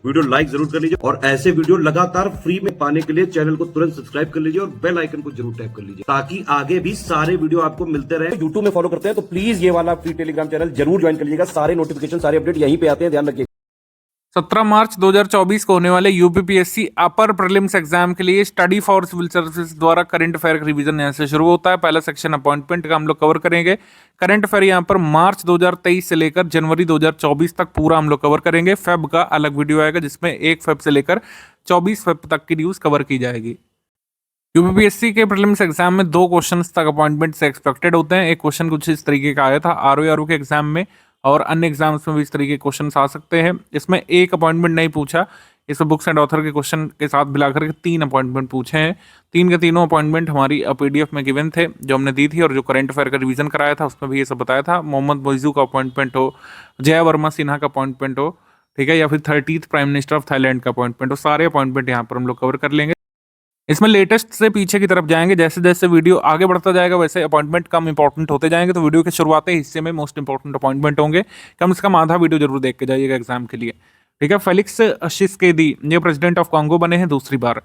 Video like जरूर कर लीजिए और ऐसे वीडियो लगातार फ्री में पाने के लिए चैनल को तुरंत सब्सक्राइब कर लीजिए और बेल आइकन को जरूर टैप कर लीजिए ताकि आगे भी सारे वीडियो आपको मिलते रहे। यूट्यूब में फॉलो करते हैं तो प्लीज ये वाला फ्री टेलीग्राम चैनल जरूर ज्वाइन कर लीजिएगा। सारे नोटिफिकेशन सारे अपडेट यहीं पे आते हैं, ध्यान रखिए। 17 मार्च 2024 को होने वाले यूपीपीएससी अपर प्रीलिम्स एग्जाम के लिए स्टडी फॉर सिविल सर्विसेज द्वारा करंट अफेयर का रिवीजन यहाँ से शुरू होता है। पहला सेक्शन अपॉइंटमेंट का हम लोग कवर करेंगे। करंट अफेयर यहाँ पर मार्च 2023 से लेकर जनवरी 2024 तक पूरा हम लोग कवर करेंगे। फेब का अलग वीडियो आएगा जिसमें 1 फेब से लेकर 24 फेब तक की न्यूज कवर की जाएगी। यूपीपीएससी के प्रीलिम्स एग्जाम में 2 क्वेश्चंस तक अपॉइंटमेंट से एक्सपेक्टेड होते हैं। एक क्वेश्चन कुछ इस तरीके का आया था आरओ के एग्जाम में और अन्य एग्जाम्स में भी इस तरीके के क्वेश्चन आ सकते हैं। इसमें एक अपॉइंटमेंट नहीं पूछा, इसमें बुक्स एंड ऑथर के क्वेश्चन के साथ मिलाकर के 3 अपॉइंटमेंट पूछे हैं। 3 के तीनों अपॉइंटमेंट हमारी पीडीएफ में गिवन थे जो हमने दी थी और जो करंट अफेयर का रिवीजन कराया था उसमें भी ये सब बताया था। मोहम्मद मोइजू का अपॉइंटमेंट हो, जय वर्मा सिन्हा का अपॉइंटमेंट हो, ठीक है, या फिर 30th prime minister of Thailand का अपॉइंटमेंट हो, सारे अपॉइंटमेंट यहाँ पर हम लोग कवर कर लेंगे। इसमें लेटेस्ट से पीछे की तरफ जाएंगे, जैसे जैसे वीडियो आगे बढ़ता जाएगा वैसे अपॉइंटमेंट कम इंपॉर्टेंट होते जाएंगे। तो वीडियो के शुरुआती हिस्से में मोस्ट इंपॉर्टेंट अपॉइंटमेंट होंगे, कम से कम आधा वीडियो जरूर देख के जाइएगा एग्जाम के लिए, ठीक है। फेलिक्स शिस्केदी ये प्रेसिडेंट ऑफ कांगो बने हैं दूसरी बार,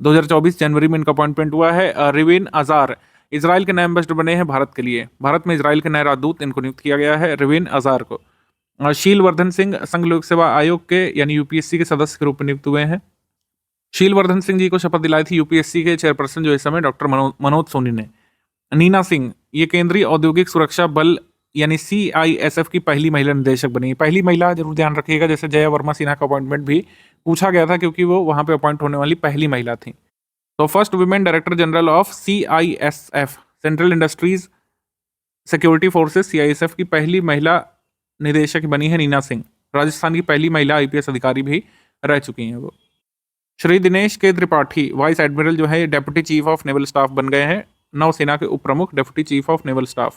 2024 जनवरी में इनका अपॉइंटमेंट हुआ है। रिवेन अजार इसराइल के नए एम्बेसडर बने हैं भारत के लिए, भारत में इसराइल के नए राजदूत इनको नियुक्त किया गया है रिवेन अजार को। शील वर्धन सिंह संघ लोक सेवा आयोग के यानी यूपीएससी के सदस्य के रूप में नियुक्त हुए हैं। शील वर्धन सिंह जी को शपथ दिलाई थी यूपीएससी के चेयरपर्सन जो इस समय डॉक्टर मनोज सोनी ने। नीना सिंह ये केंद्रीय औद्योगिक सुरक्षा बल यानी CISF की पहली महिला निदेशक बनी। पहली महिला जरूर ध्यान रखिएगा, जैसे जय वर्मा सिन्हा का अपॉइंटमेंट भी पूछा गया था क्योंकि वो वहां पे अपॉइंट होने वाली पहली महिला थी। तो first women director general of CISF central industries security forces CISF की पहली महिला निदेशक बनी है नीना सिंह। राजस्थान की पहली महिला IPS अधिकारी भी रह चुकी हैं वो। श्री दिनेश के त्रिपाठी वाइस एडमिरल जो है deputy chief of naval staff बन गए हैं, नौसेना के उप प्रमुख deputy chief of naval staff.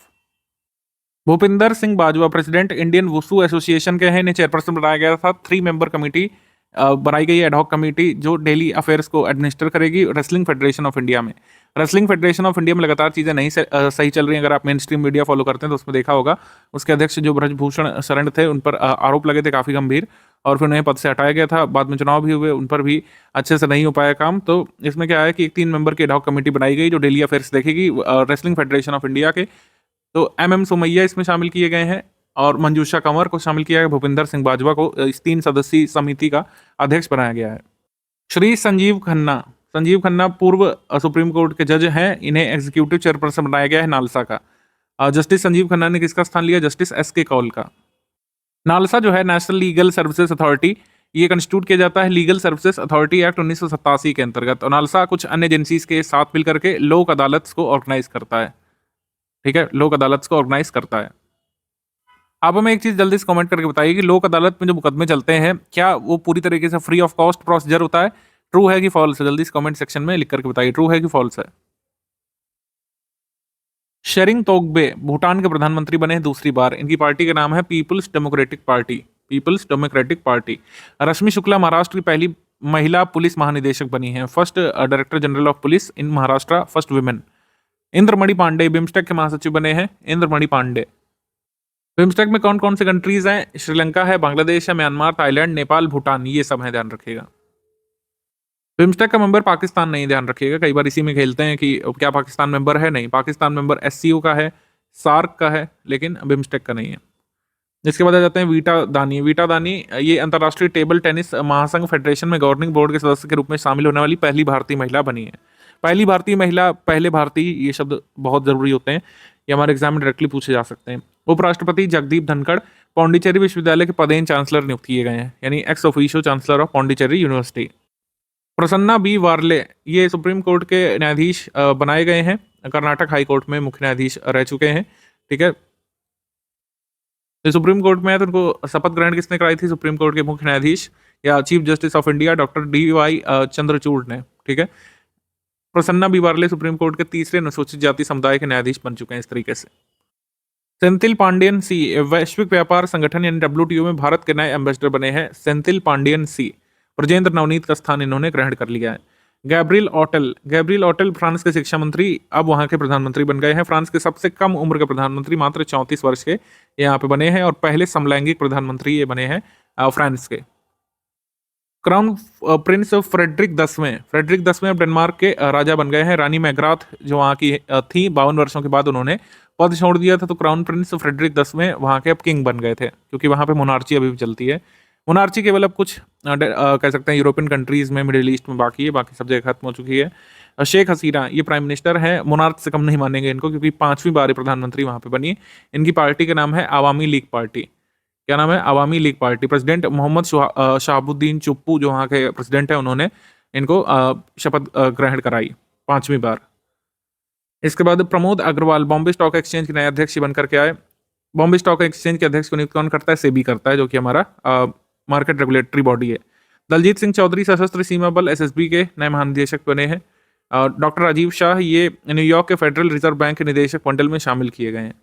Bhupinder Singh Bajwa president Indian wushu association के हैं, इन्हें चेयरपर्सन बनाया गया था। 3 मेंबर कमेटी बनाई गई एडहॉक कमेटी जो डेली अफेयर्स को एडमिनिस्टर करेगी रेसलिंग फेडरेशन ऑफ इंडिया में। रेसलिंग फेडरेशन ऑफ इंडिया में लगातार चीज़ें नहीं सही चल रही हैं। अगर आप मेन स्ट्रीम मीडिया फॉलो करते हैं तो उसमें देखा होगा उसके अध्यक्ष जो ब्रजभूषण शरण थे उन पर आरोप लगे थे काफ़ी गंभीर और फिर उन्हें पद से हटाया गया था। बाद में चुनाव भी हुए, उन पर भी अच्छे से नहीं हो पाया काम। तो इसमें क्या है कि एक 3 मेंबर की एडहॉक कमेटी बनाई गई जो डेली अफेयर्स देखेगी रेसलिंग फेडरेशन ऑफ इंडिया के। तो MM सोमैया इसमें शामिल किए गए हैं और मंजूषा कंवर को शामिल किया गया। भूपिंदर सिंह बाजवा को इस 3 सदस्यीय समिति का अध्यक्ष बनाया गया है। श्री संजीव खन्ना पूर्व सुप्रीम कोर्ट के जज हैं, इन्हें एग्जीक्यूटिव चेयरपर्सन बनाया गया है नालसा का। जस्टिस संजीव खन्ना ने किसका स्थान लिया? जस्टिस SK कौल का। नालसा जो है नेशनल लीगल सर्विसेज अथॉरिटी, ये कंस्टिट्यूट किया जाता है लीगल सर्विसेज अथॉरिटी एक्ट 1987 के अंतर्गत। और नालसा कुछ अन्य एजेंसीज के साथ मिलकर के लोक अदालत को ऑर्गेनाइज करता है, ठीक है, लोक अदालत को ऑर्गेनाइज करता है। आप हमें एक चीज जल्दी से कमेंट करके बताइए कि लोक अदालत में जो मुकदमे चलते हैं क्या वो पूरी तरीके से फ्री ऑफ कॉस्ट प्रोसीजर होता है? ट्रू है कि फॉल्स है? जल्दी से कमेंट सेक्शन में लिख करके बताइए ट्रू है कि फॉल्स है। शेरिंग तोग्बे भूटान के प्रधानमंत्री बने हैं दूसरी बार, इनकी पार्टी का नाम है People's Democratic Party. Rashmi Shukla Maharashtra की पहली महिला पुलिस महानिदेशक बनी है, first director general of police in Maharashtra, first women. Indramani Pandey BIMSTEC के महासचिव बने हैं, इंद्रमणि पांडे। बिम्स्टेक में कौन कौन से कंट्रीज हैं? श्रीलंका है, बांग्लादेश है, म्यांमार, थाईलैंड, नेपाल, भूटान, ये सब है, ध्यान रखिएगा। बिम्स्टेक का मेंबर पाकिस्तान नहीं, ध्यान रखिएगा, कई बार इसी में खेलते हैं कि क्या पाकिस्तान मेंबर है। नहीं, पाकिस्तान मेंबर SCO का है, सार्क का है, लेकिन बिम्स्टेक का नहीं है। इसके बाद आ जाते हैं वीटा दानी ये अंतर्राष्ट्रीय टेबल टेनिस महासंघ फेडरेशन में गवर्निंग बोर्ड के सदस्य के रूप में शामिल होने वाली पहली भारतीय महिला बनी है। पहली भारतीय महिला, पहले भारतीय, ये शब्द बहुत जरूरी होते हैं, ये हमारे एग्जाम में डायरेक्टली पूछे जा सकते हैं। उपराष्ट्रपति जगदीप धनखड़ पौंडीचेरी विश्वविद्यालय के पदेन चांसलर नियुक्त किए गए हैं, यानी ex officio chancellor of Pondicherry university. Prasanna B वार्ले ये सुप्रीम कोर्ट के न्यायाधीश बनाए गए हैं, कर्नाटक हाई कोर्ट में मुख्य न्यायाधीश रह चुके हैं, ठीक है। तो सुप्रीम कोर्ट में है तो उनको शपथ ग्रहण किसने कराई थी? सुप्रीम कोर्ट के मुख्य न्यायाधीश या chief justice of India doctor DY Chandrachud ने, ठीक है। प्रसन्ना B वार्ले सुप्रीम कोर्ट के 3रे अनुसूचित जाति समुदाय के न्यायाधीश बन चुके हैं इस तरीके से। सेंथिल पांडियन C वैश्विक व्यापार संगठन यानी WTO में भारत के नए एम्बेसडर बने हैं, सेंथिल पांडियन C। ब्रजेंद्र नवनीत का स्थान इन्होंने ग्रहण कर लिया है। गैब्रियल ऑटेल फ्रांस के शिक्षा मंत्री अब वहां के प्रधानमंत्री बन गए हैं। फ्रांस के सबसे कम उम्र के प्रधानमंत्री, मात्र 34 वर्ष के यहाँ पे बने हैं और पहले समलैंगिक प्रधानमंत्री ये बने हैं फ्रांस के। क्राउन प्रिंस फ्रेडरिक 10वें अब डेनमार्क के राजा बन गए हैं। रानी मैग्राथ जो वहाँ की थी 52 वर्षों के बाद उन्होंने पद छोड़ दिया था, तो क्राउन प्रिंस फ्रेडरिक 10वें वहाँ के अब किंग बन गए थे, क्योंकि वहाँ पे मोनार्ची अभी भी चलती है। मोनार्ची केवल अब कुछ कह सकते हैं यूरोपियन कंट्रीज में, मिडिल ईस्ट में बाकी है, बाकी सब जगह खत्म हो चुकी है। शेख हसीना ये प्राइम मिनिस्टर है, मोनार्क से कम नहीं मानेंगे इनको, क्योंकि 5वीं बार प्रधानमंत्री वहाँ पे बनी। इनकी पार्टी का नाम है आवामी लीग पार्टी। क्या नाम है? आवामी लीग पार्टी। प्रेसिडेंट मोहम्मद शहाबुद्दीन चुप्पू जो वहाँ के प्रेसिडेंट है, उन्होंने इनको शपथ ग्रहण कराई 5वीं बार। इसके बाद प्रमोद अग्रवाल बॉम्बे स्टॉक एक्सचेंज के नए अध्यक्ष बनकर के आए। बॉम्बे स्टॉक एक्सचेंज के अध्यक्ष को नियुक्त कौन करता है? सेबी करता है, जो कि हमारा मार्केट रेगुलेटरी बॉडी है। दलजीत सिंह चौधरी सशस्त्र सीमा बल एसएसबी के नए महानिदेशक बने हैं। डॉक्टर राजीव शाह ये न्यूयॉर्क के फेडरल रिजर्व बैंक के निदेशक मंडल में शामिल किए गए हैं।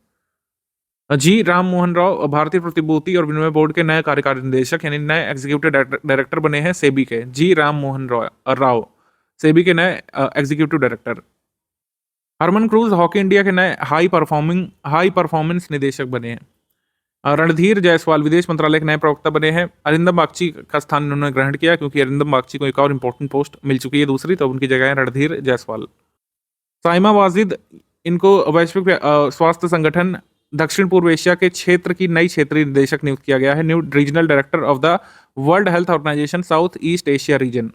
जी राम मोहन राव भारतीय प्रतिभूति और विनिमय बोर्ड के नए कार्यकारी निदेशक यानी नए एग्जीक्यूटिव डायरेक्टर बने हैं सेबी के। जी राम मोहन राव सेबी के नए executive director. Herman Kruis hockey India के नए हाई परफॉर्मेंस निदेशक बने हैं। रणधीर जायसवाल विदेश मंत्रालय के नए प्रवक्ता बने हैं। अरिंदम बागची का स्थान उन्होंने ग्रहण किया, क्योंकि अरिंदम बागची को एक और इंपॉर्टेंट पोस्ट मिल चुकी है दूसरी, तो उनकी जगह है रणधीर जायसवाल। साइमा वाजिद इनको वैश्विक स्वास्थ्य संगठन दक्षिण पूर्व एशिया के क्षेत्र की नई क्षेत्रीय निदेशक नियुक्त किया गया है। New regional director of the World Health Organization South East Asia region.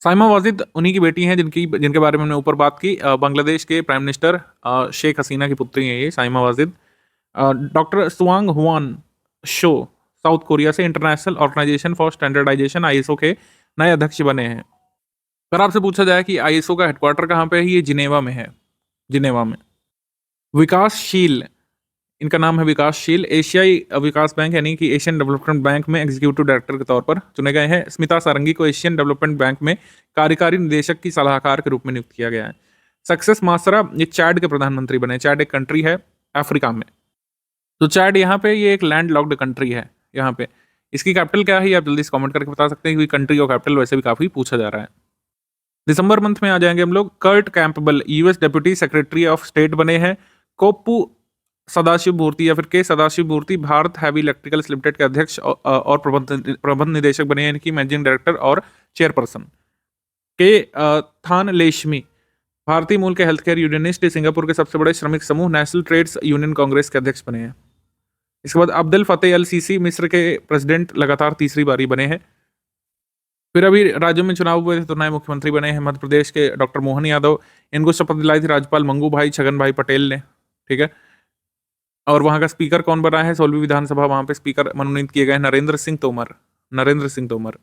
Saima Wajid उन्हीं की बेटी हैं जिनके बारे में हमने ऊपर बात की। बांग्लादेश के प्राइम मिनिस्टर शेख हसीना की पुत्री हैं ये Saima Wazed. Doctor Sung Hwan Cho South Korea से international organisation for standardisation ISO के नए अध्यक्ष बने हैं। अगर आपसे पूछा जाए कि आईएसओ का हेडक्वार्टर कहाँ पे है, ये जिनेवा में है। जिनेवा में। विकासशील इनका नाम है विकासशील एशियाई विकास बैंक यानी कि एशियन डेवलपमेंट बैंक में एग्जीक्यूटिव डायरेक्टर के तौर पर चुने गए हैं। स्मिता सारंगी को एशियन डेवलपमेंट बैंक में कार्यकारी निदेशक की सलाहकार के रूप में नियुक्त किया गया है। सक्सेस मासरा ये चैड के प्रधानमंत्री बने। चैड एक कंट्री है अफ्रीका में। तो चैड यहाँ पे ये एक लैंड लॉक्ड कंट्री है यहाँ पे। इसकी कैपिटल क्या है ये आप जल्दी से कमेंट करके बता सकते हैं, क्योंकि कंट्री और कैपिटल वैसे भी काफी पूछा जा रहा है। दिसंबर मंथ में आ जाएंगे हम लोग। Kurt Campbell US deputy secretary of state बने हैं। कोप्पू सदाशिव मूर्ति या फिर K Sadashiv Murthy Bharat Heavy Electricals Limited के अध्यक्ष और प्रबंध निदेशक बने हैं, इनकी मैनेजिंग डायरेक्टर और चेयरपर्सन। के थान लेशमी भारतीय मूल के हेल्थ केयर यूनियनिस्ट सिंगापुर के सबसे बड़े श्रमिक समूह नेशनल ट्रेड्स यूनियन कांग्रेस के अध्यक्ष बने हैं। इसके बाद अब्दुल फतेह अल सीसी मिस्र के प्रेसिडेंट लगातार तीसरी बारी बने हैं। फिर अभी राज्यों में चुनाव हुए थे तो नए मुख्यमंत्री बने हैं। मध्य प्रदेश के डॉक्टर मोहन यादव, इनको शपथ दिलाई थी राज्यपाल मंगू भाई छगन भाई पटेल ने, ठीक है। और वहां का स्पीकर कौन बना है? 16वीं विधानसभा, वहां पे स्पीकर मनोनीत किए गए नरेंद्र सिंह तोमर।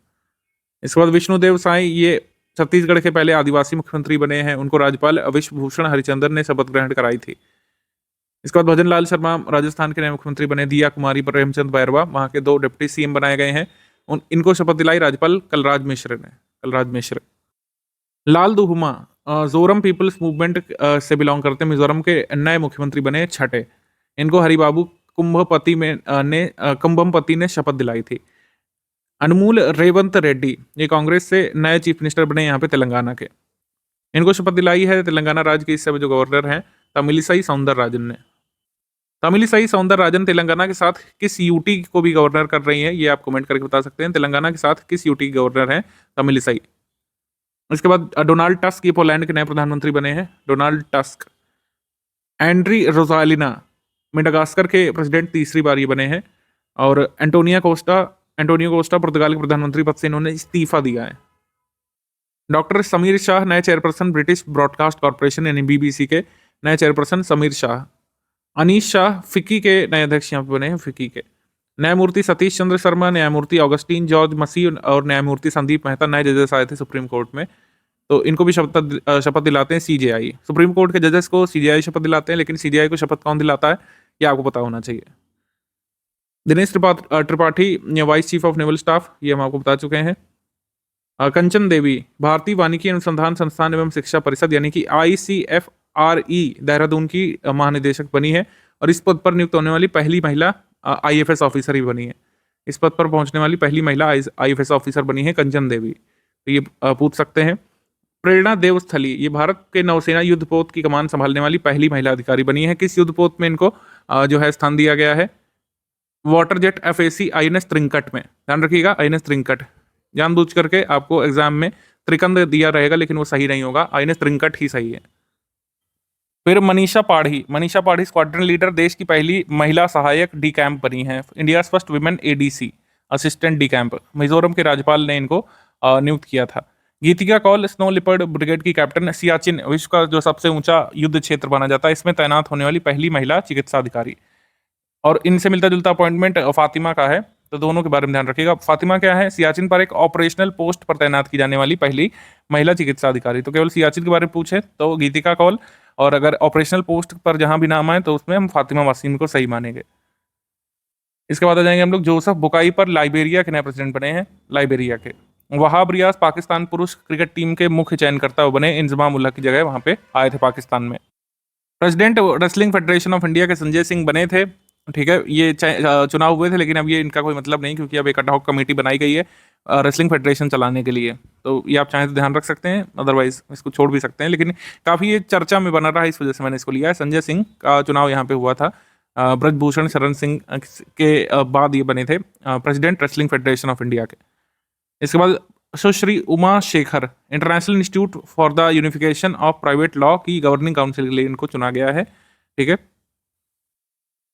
इसके बाद विष्णुदेव साई ये छत्तीसगढ़ के पहले आदिवासी मुख्यमंत्री बने हैं। उनको राज्यपाल विश्वभूषण हरिचंदन ने शपथ ग्रहण कराई थी। इसके बाद भजन लाल शर्मा राजस्थान के नए मुख्यमंत्री बने। दिया कुमारी पर प्रेमचंद बैरवा वहां के 2 डिप्टी सीएम बनाए गए हैं। इनको शपथ दिलाई राज्यपाल कलराज मिश्र। लाल दुहुमा जोरम पीपल्स मूवमेंट से बिलोंग करते हैं, मिजोरम के नए मुख्यमंत्री बने छठे। इनको हरिबाबू कुंभमपति ने शपथ दिलाई थी। अनमूल रेवंत रेड्डी ये कांग्रेस से नए चीफ मिनिस्टर बने यहाँ पे तेलंगाना के। इनको शपथ दिलाई है तेलंगाना राज्य के इस समय जो गवर्नर हैं तमिलिसाई सौंदरराजन ने। तमिलिसाई सौंदरराजन तेलंगाना के साथ किस यूटी को भी गवर्नर कर रही हैं, ये आप कमेंट करके बता सकते हैं। तेलंगाना के साथ किस यूटी के गवर्नर हैं तमिलिसाई। इसके बाद डोनाल्ड टस्क ये पोलैंड के नए प्रधानमंत्री बने हैं। Donald tusk. Andriy Rosalina Madagascar के प्रेसिडेंट तीसरी बार ये बने हैं। और एंटोनियो कोस्टा पुर्तगाल के प्रधानमंत्री पद से इन्होंने इस्तीफा दिया है। डॉक्टर समीर शाह नए चेयरपर्सन ब्रिटिश ब्रॉडकास्ट कॉर्पोरेशन यानी बीबीसी के नए चेयरपर्सन समीर शाह। अनीश शाह फिक्की के नए अध्यक्ष यहाँ पे बने हैं। फिक्की के न्यायमूर्ति सतीश चंद्र शर्मा, न्यायमूर्ति ऑगस्टीन जॉर्ज मसीह और न्यायमूर्ति संदीप मेहता नए जजेस आए थे सुप्रीम कोर्ट में, तो इनको भी शपथ दिलाते हैं सीजेआई। सुप्रीम कोर्ट के जजेस को सीजेआई शपथ दिलाते हैं, लेकिन सीजेआई को शपथ कौन दिलाता है ये आपको पता होना चाहिए। Dinesh Tripathi vice chief of naval staff, ये हम आपको बता चुके हैं। कंचन देवी भारतीय वानिकी अनुसंधान संस्थान एवं शिक्षा परिषद यानी कि ICFRE देहरादून की महानिदेशक बनी है और इस पद पर नियुक्त होने वाली पहली महिला IFS ऑफिसर ही बनी है। इस पद पर पहुंचने वाली पहली महिला IFS ऑफिसर बनी है कंचन देवी, तो ये पूछ सकते हैं। प्रेरणा देवस्थली ये भारत के नौसेना युद्धपोत की कमान संभालने वाली पहली महिला अधिकारी बनी है। किस युद्धपोत में इनको जो है स्थान दिया गया है? वाटर जेट FAC INS त्रिंकट में, ध्यान रखिएगा INS त्रिंकट। जानबूझ करके आपको एग्जाम में त्रिकंद दिया रहेगा, लेकिन वो सही नहीं होगा, INS त्रिंकट ही सही है। फिर मनीषा पाढ़ी स्क्वाड्रन लीडर, देश की पहली महिला सहायक डी कैंप बनी है। India first women ADC, assistant D camp. Mizoram के राज्यपाल ने इनको नियुक्त किया था। गीतिका कौल स्नो लिपर्ड ब्रिगेड की कैप्टन। सियाचिन विश्व का जो सबसे ऊंचा युद्ध क्षेत्र माना जाता है, इसमें तैनात होने वाली पहली महिला चिकित्सा अधिकारी। और इनसे मिलता जुलता अपॉइंटमेंट फातिमा का है, तो दोनों के बारे में ध्यान रखिएगा। फातिमा क्या है? सियाचिन पर एक ऑपरेशनल पोस्ट पर तैनात की जाने वाली पहली महिला चिकित्सा अधिकारी। तो केवल सियाचिन के बारे में पूछे तो गीतिका कौल, और अगर ऑपरेशनल पोस्ट पर जहां भी नाम आए तो उसमें हम फातिमा वासीम को सही मानेंगे। इसके बाद आ जाएंगे हम लोग, जोसेफ बुकाई पर लाइबेरिया के नए प्रेसिडेंट बने हैं, लाइबेरिया के। वहाब रियाज पाकिस्तान पुरुष क्रिकेट टीम के मुख्य चयनकर्ता बने, इंजमाम उल्लाह की जगह वहां पे आए थे पाकिस्तान में। President wrestling federation of India के संजय सिंह बने थे, ठीक है। ये चुनाव हुए थे, लेकिन अब ये इनका कोई मतलब नहीं, क्योंकि अब एक अडहॉक कमेटी बनाई गई है रेसलिंग फेडरेशन चलाने के लिए। तो ये आप चाहें तो ध्यान रख सकते हैं, अदरवाइज इसको छोड़ भी सकते हैं, लेकिन काफ़ी ये चर्चा में बना रहा है, इस वजह से मैंने इसको लिया है। संजय सिंह का चुनाव यहाँ पे हुआ था। ब्रजभूषण शरण सिंह के बाद ये बने थे president wrestling federation of India के। इसके बाद Sushri Uma Shekhar, international institute for the unification of private law की गवर्निंग काउंसिल के लिए इनको चुना गया है, ठीक है।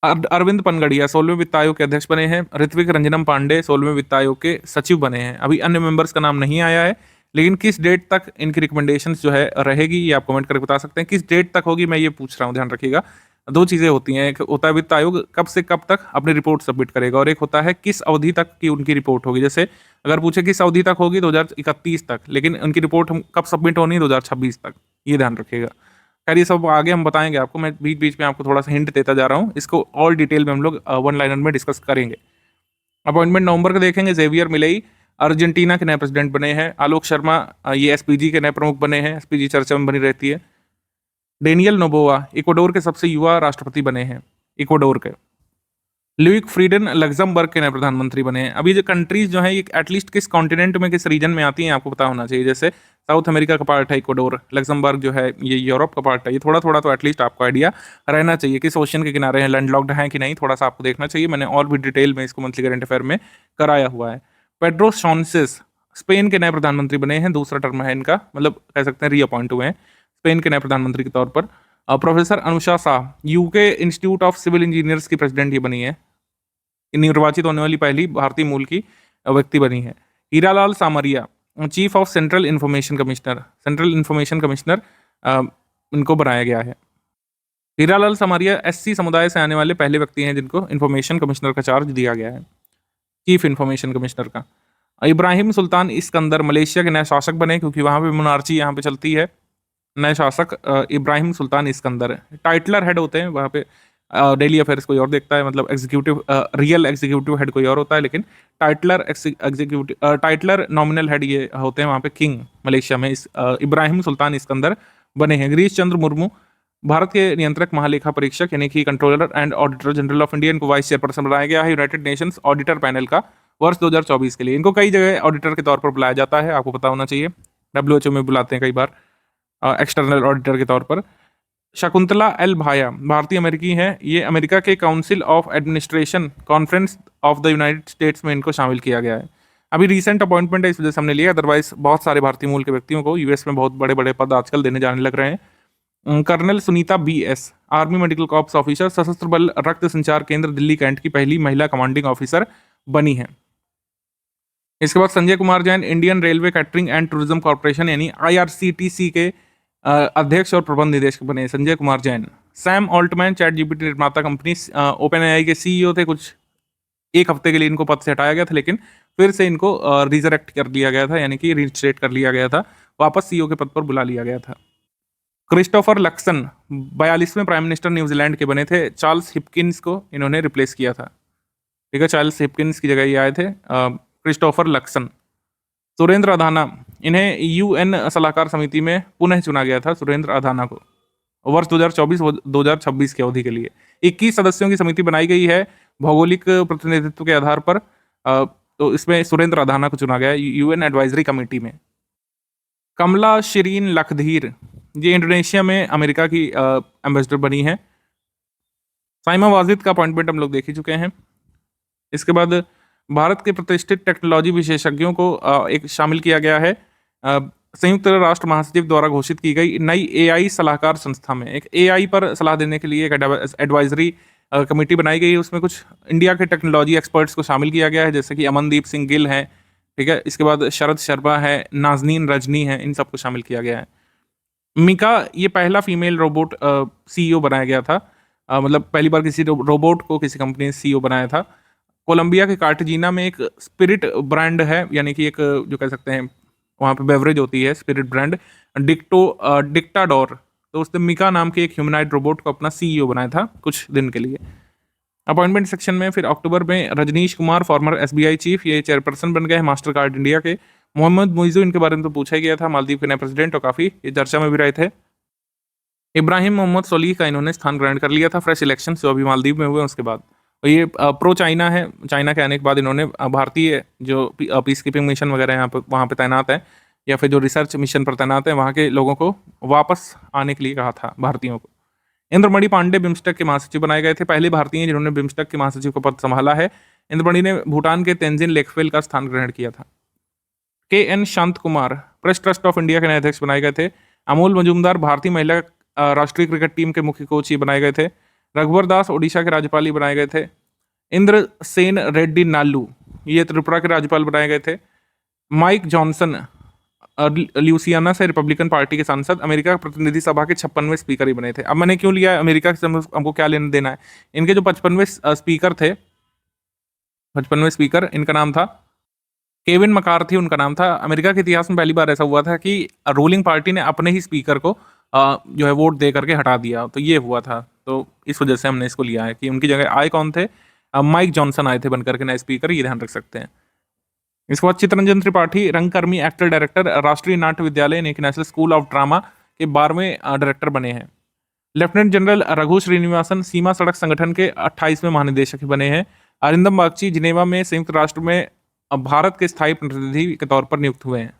अरविंद पनगड़िया 16वें वित्त आयोग के अध्यक्ष बने हैं। ऋत्विक रंजनम पांडे 16वें वित्त आयोग के सचिव बने हैं। अभी अन्य मेंबर्स का नाम नहीं आया है, लेकिन किस डेट तक इनकी रिकमेंडेशंस जो है रहेगी, ये आप कमेंट करके बता सकते हैं। किस डेट तक होगी मैं ये पूछ रहा हूँ, ध्यान रखिएगा। दो चीजें होती हैं, एक होता है वित्त आयोग कब से कब तक अपनी रिपोर्ट सबमिट करेगा, और एक होता है किस अवधि तक की उनकी रिपोर्ट होगी। जैसे अगर पूछे किस अवधि तक होगी, 2031 तक, लेकिन उनकी रिपोर्ट हम कब सबमिट होनी है, 2026 तक, ये ध्यान रखिएगा। खैर ये सब आगे हम बताएंगे आपको, मैं बीच बीच में आपको थोड़ा सा हिंट देता जा रहा हूँ। इसको और डिटेल में हम लोग वन लाइनर में डिस्कस करेंगे। अपॉइंटमेंट नवंबर का देखेंगे। जेवियर मिलेई अर्जेंटीना के नए प्रेसिडेंट बने हैं। आलोक शर्मा ये SPG के नए प्रमुख बने हैं, SPG चर्चा में बनी रहती है। डेनियल नोबोआ इक्वाडोर के सबसे युवा राष्ट्रपति बने हैं, इक्वाडोर के। ल्यूक फ्रीडन लग्जमबर्ग के नए प्रधानमंत्री बने हैं। अभी जो कंट्रीज जो है ये एटलीस्ट किस कॉन्टिनेंट में, किस रीजन में आती हैं, आपको पता होना चाहिए। जैसे साउथ अमेरिका का पार्ट है इक्वाडोर, लग्जमबर्ग जो है ये यूरोप का पार्ट है। ये थोड़ा थोड़ा तो एटलीस्ट आपको आइडिया रहना चाहिए किस ओशन के किनारे हैं, लैंडलॉक्ड हैं कि नहीं, थोड़ा सा आपको देखना चाहिए। मैंने और भी डिटेल में इसको मंथली करंट अफेयर में कराया हुआ है। पेड्रो सॉन्सेस स्पेन के नए प्रधानमंत्री बने हैं, दूसरा टर्म है इनका, मतलब कह सकते हैं रीअपॉइंट हुए हैं स्पेन के नए प्रधानमंत्री के तौर पर। Professor Anusha Shah UK Institute of Civil Engineers की प्रेसिडेंट ये बनी है, निर्वाचित होने वाली पहली भारतीय मूल की व्यक्ति बनी है। Heeralal Samariya chief of central information commissioner इनको बनाया गया है। हीरालाल सामरिया SC समुदाय से आने वाले पहले व्यक्ति हैं जिनको इंफॉर्मेशन कमिश्नर का चार्ज दिया गया है, चीफ इंफॉर्मेशन कमिश्नर का। इब्राहिम सुल्तान इस्कंदर मलेशिया के नए शासक बने, क्योंकि वहां पे मोनार्ची यहाँ पे चलती है। नए शासक इब्राहिम सुल्तान इस्कंदर टाइटलर हेड होते हैं वहाँ पे। डेली अफेयर्स कोई और देखता है, मतलब एग्जीक्यूटिव रियल एग्जीक्यूटिव हेड कोई और होता है, लेकिन टाइटलर नॉमिनल हेड ये होते हैं वहाँ पे किंग मलेशिया में। इब्राहिम सुल्तान इस्कंदर बने हैं। गिरीश चंद्र मुर्मू भारत के नियंत्रक महालेखा परीक्षक यानी कि controller and auditor general of India, इनको वाइस चेयरपर्सन बनाया गया है यूनाइटेड नेशंस ऑडिटर पैनल का वर्ष 2024 के लिए। इनको कई जगह ऑडिटर के तौर पर बुलाया जाता है, आपको पता होना चाहिए। WHO में बुलाते हैं कई बार एक्सटर्नल ऑडिटर के तौर पर। शकुंतला L भाया भारतीय अमेरिकी हैं, ये अमेरिका के council of administration conference of the United states में इनको शामिल किया गया है। अभी रिसेंट अपॉइंटमेंट है, इस वजह से हमने लिया, अदरवाइज बहुत सारे भारतीय मूल के व्यक्तियों को US में बहुत बड़े बड़े पद आजकल देने जाने लग रहे हैं। Colonel Sunita BS army medical corps officer, सशस्त्र बल रक्त संचार केंद्र दिल्ली कैंट की पहली महिला कमांडिंग ऑफिसर बनी है। इसके बाद Sanjay Kumar Jain Indian railway catering and tourism corporation यानी IRCTC के अध्यक्ष और प्रबंध निदेशक बने Sanjay Kumar Jain. Sam Altman ChatGPT निर्माता कंपनी OpenAI के CEO थे, कुछ एक हफ्ते के लिए इनको पद से हटाया गया था, लेकिन फिर से इनको रिजरेक्ट कर लिया गया था, यानी कि रिस्टेट कर लिया गया था, वापस CEO के पद पर बुला लिया गया था। Christopher Luxon 42वें prime minister New Zealand के बने थे। चार्ल्स हिपकिंस को इन्होंने रिप्लेस किया था, ठीक है, चार्ल्स हिपकिंस की जगह ये आए थे क्रिस्टोफर लक्सन। सुरेंद्र अधाना, इन्हें UN सलाहकार समिति में पुनः चुना गया था, सुरेंद्र अधाना को, वर्ष 2024-2026 की अवधि के लिए। 21 सदस्यों की समिति बनाई गई है भौगोलिक प्रतिनिधित्व के आधार पर, तो इसमें सुरेंद्र अधाना को चुना गया UN एडवाइजरी कमेटी में। कमला शिरीन लखधीर ये इंडोनेशिया में अमेरिका की एम्बेसडर बनी है। साइमा वाजिद का अपॉइंटमेंट हम लोग देख ही चुके हैं। इसके बाद भारत के प्रतिष्ठित टेक्नोलॉजी विशेषज्ञों को एक शामिल किया गया है। संयुक्त राष्ट्र महासचिव द्वारा घोषित की गई नई एआई सलाहकार संस्था में एक एआई पर सलाह देने के लिए एक एडवाइजरी कमेटी बनाई गई है। उसमें कुछ इंडिया के टेक्नोलॉजी एक्सपर्ट्स को शामिल किया गया है, जैसे कि अमनदीप सिंह गिल हैं, ठीक है। इसके बाद शरद शर्मा है, नाजनीन रजनी है, इन सबको शामिल किया गया है। मिका ये पहला फीमेल रोबोट सीईओ बनाया गया था। मतलब पहली बार किसी रोबोट को किसी कंपनी ने सीईओ बनाया था। कोलंबिया के कार्टजीना में एक स्पिरिट ब्रांड है, यानी कि एक जो कह सकते हैं वहाँ पे बेवरेज होती है, स्पिरिट ब्रांड डिक्टाडोर। तो उसने मिका नाम के एक ह्यूमनॉइड रोबोट को अपना सीईओ बनाया था कुछ दिन के लिए। अपॉइंटमेंट सेक्शन में फिर अक्टूबर में Rajnish Kumar former SBI chief, ये चेयरपर्सन बन गए हैं मास्टर कार्ड इंडिया के। मोहम्मद मुइज़ू, इनके बारे में तो पूछा ही गया था, मालदीव के नए प्रेसिडेंट और काफ़ी ये चर्चा में भी रहे थे। इब्राहिम मोहम्मद सोलीह का इन्होंने स्थान ग्रहण कर लिया था फ्रेश इलेक्शन जो अभी मालदीव में हुए उसके बाद। और ये प्रो चाइना है, चाइना के आने के बाद इन्होंने भारतीय जो पीस कीपिंग मिशन वगैरह यहाँ पर वहाँ पे तैनात है, या फिर जो रिसर्च मिशन पर तैनात है, वहाँ के लोगों को वापस आने के लिए कहा था भारतीयों को। इंद्रमणि पांडे बिम्स्टेक के महासचिव बनाए गए थे, पहले भारतीय हैं जिन्होंने बिम्स्टेक के महासचिव का पद संभाला है। इंद्रमणि ने भूटान के तेंजिन लेकफेल का स्थान ग्रहण किया था। के एन शांत Kumar press trust of India के नए अध्यक्ष बनाए गए थे। अमूल मजूमदार भारतीय महिला राष्ट्रीय क्रिकेट टीम के मुख्य कोच ही बनाए गए थे। रघुवर दास ओडिशा के राज्यपाल ही बनाए गए थे। इंद्र सेन रेड्डी नालू ये त्रिपुरा के राज्यपाल बनाए गए थे। माइक जॉनसन ल्यूसियाना से रिपब्लिकन पार्टी के सांसद, अमेरिका प्रतिनिधि सभा के 56वें स्पीकर ही बने थे। अब मैंने क्यों लिया है अमेरिका से, हमको क्या लेना देना है। इनके जो 55वें स्पीकर थे, 55वें स्पीकर, इनका नाम था केविन मकार्थी, उनका नाम था। अमेरिका के इतिहास में पहली बार ऐसा हुआ था कि रूलिंग पार्टी ने अपने ही स्पीकर को जो है वोट दे करके हटा दिया, तो ये हुआ था। तो इस वजह से हमने इसको लिया है कि उनकी जगह आए कौन थे, माइक जॉनसन आए थे बनकर के नए स्पीकर, ये ध्यान रख सकते हैं। इसके बाद चितरंजन त्रिपाठी रंगकर्मी एक्टर डायरेक्टर राष्ट्रीय नाट्य विद्यालय यानी कि नेशनल स्कूल ऑफ ड्रामा के 12वें डायरेक्टर बने हैं। लेफ्टिनेंट जनरल रघु श्रीनिवासन सीमा सड़क संगठन के 28वें महानिदेशक बने हैं। अरिंदम बागची जिनेवा में संयुक्त राष्ट्र में भारत के स्थायी प्रतिनिधि के तौर पर नियुक्त हुए हैं।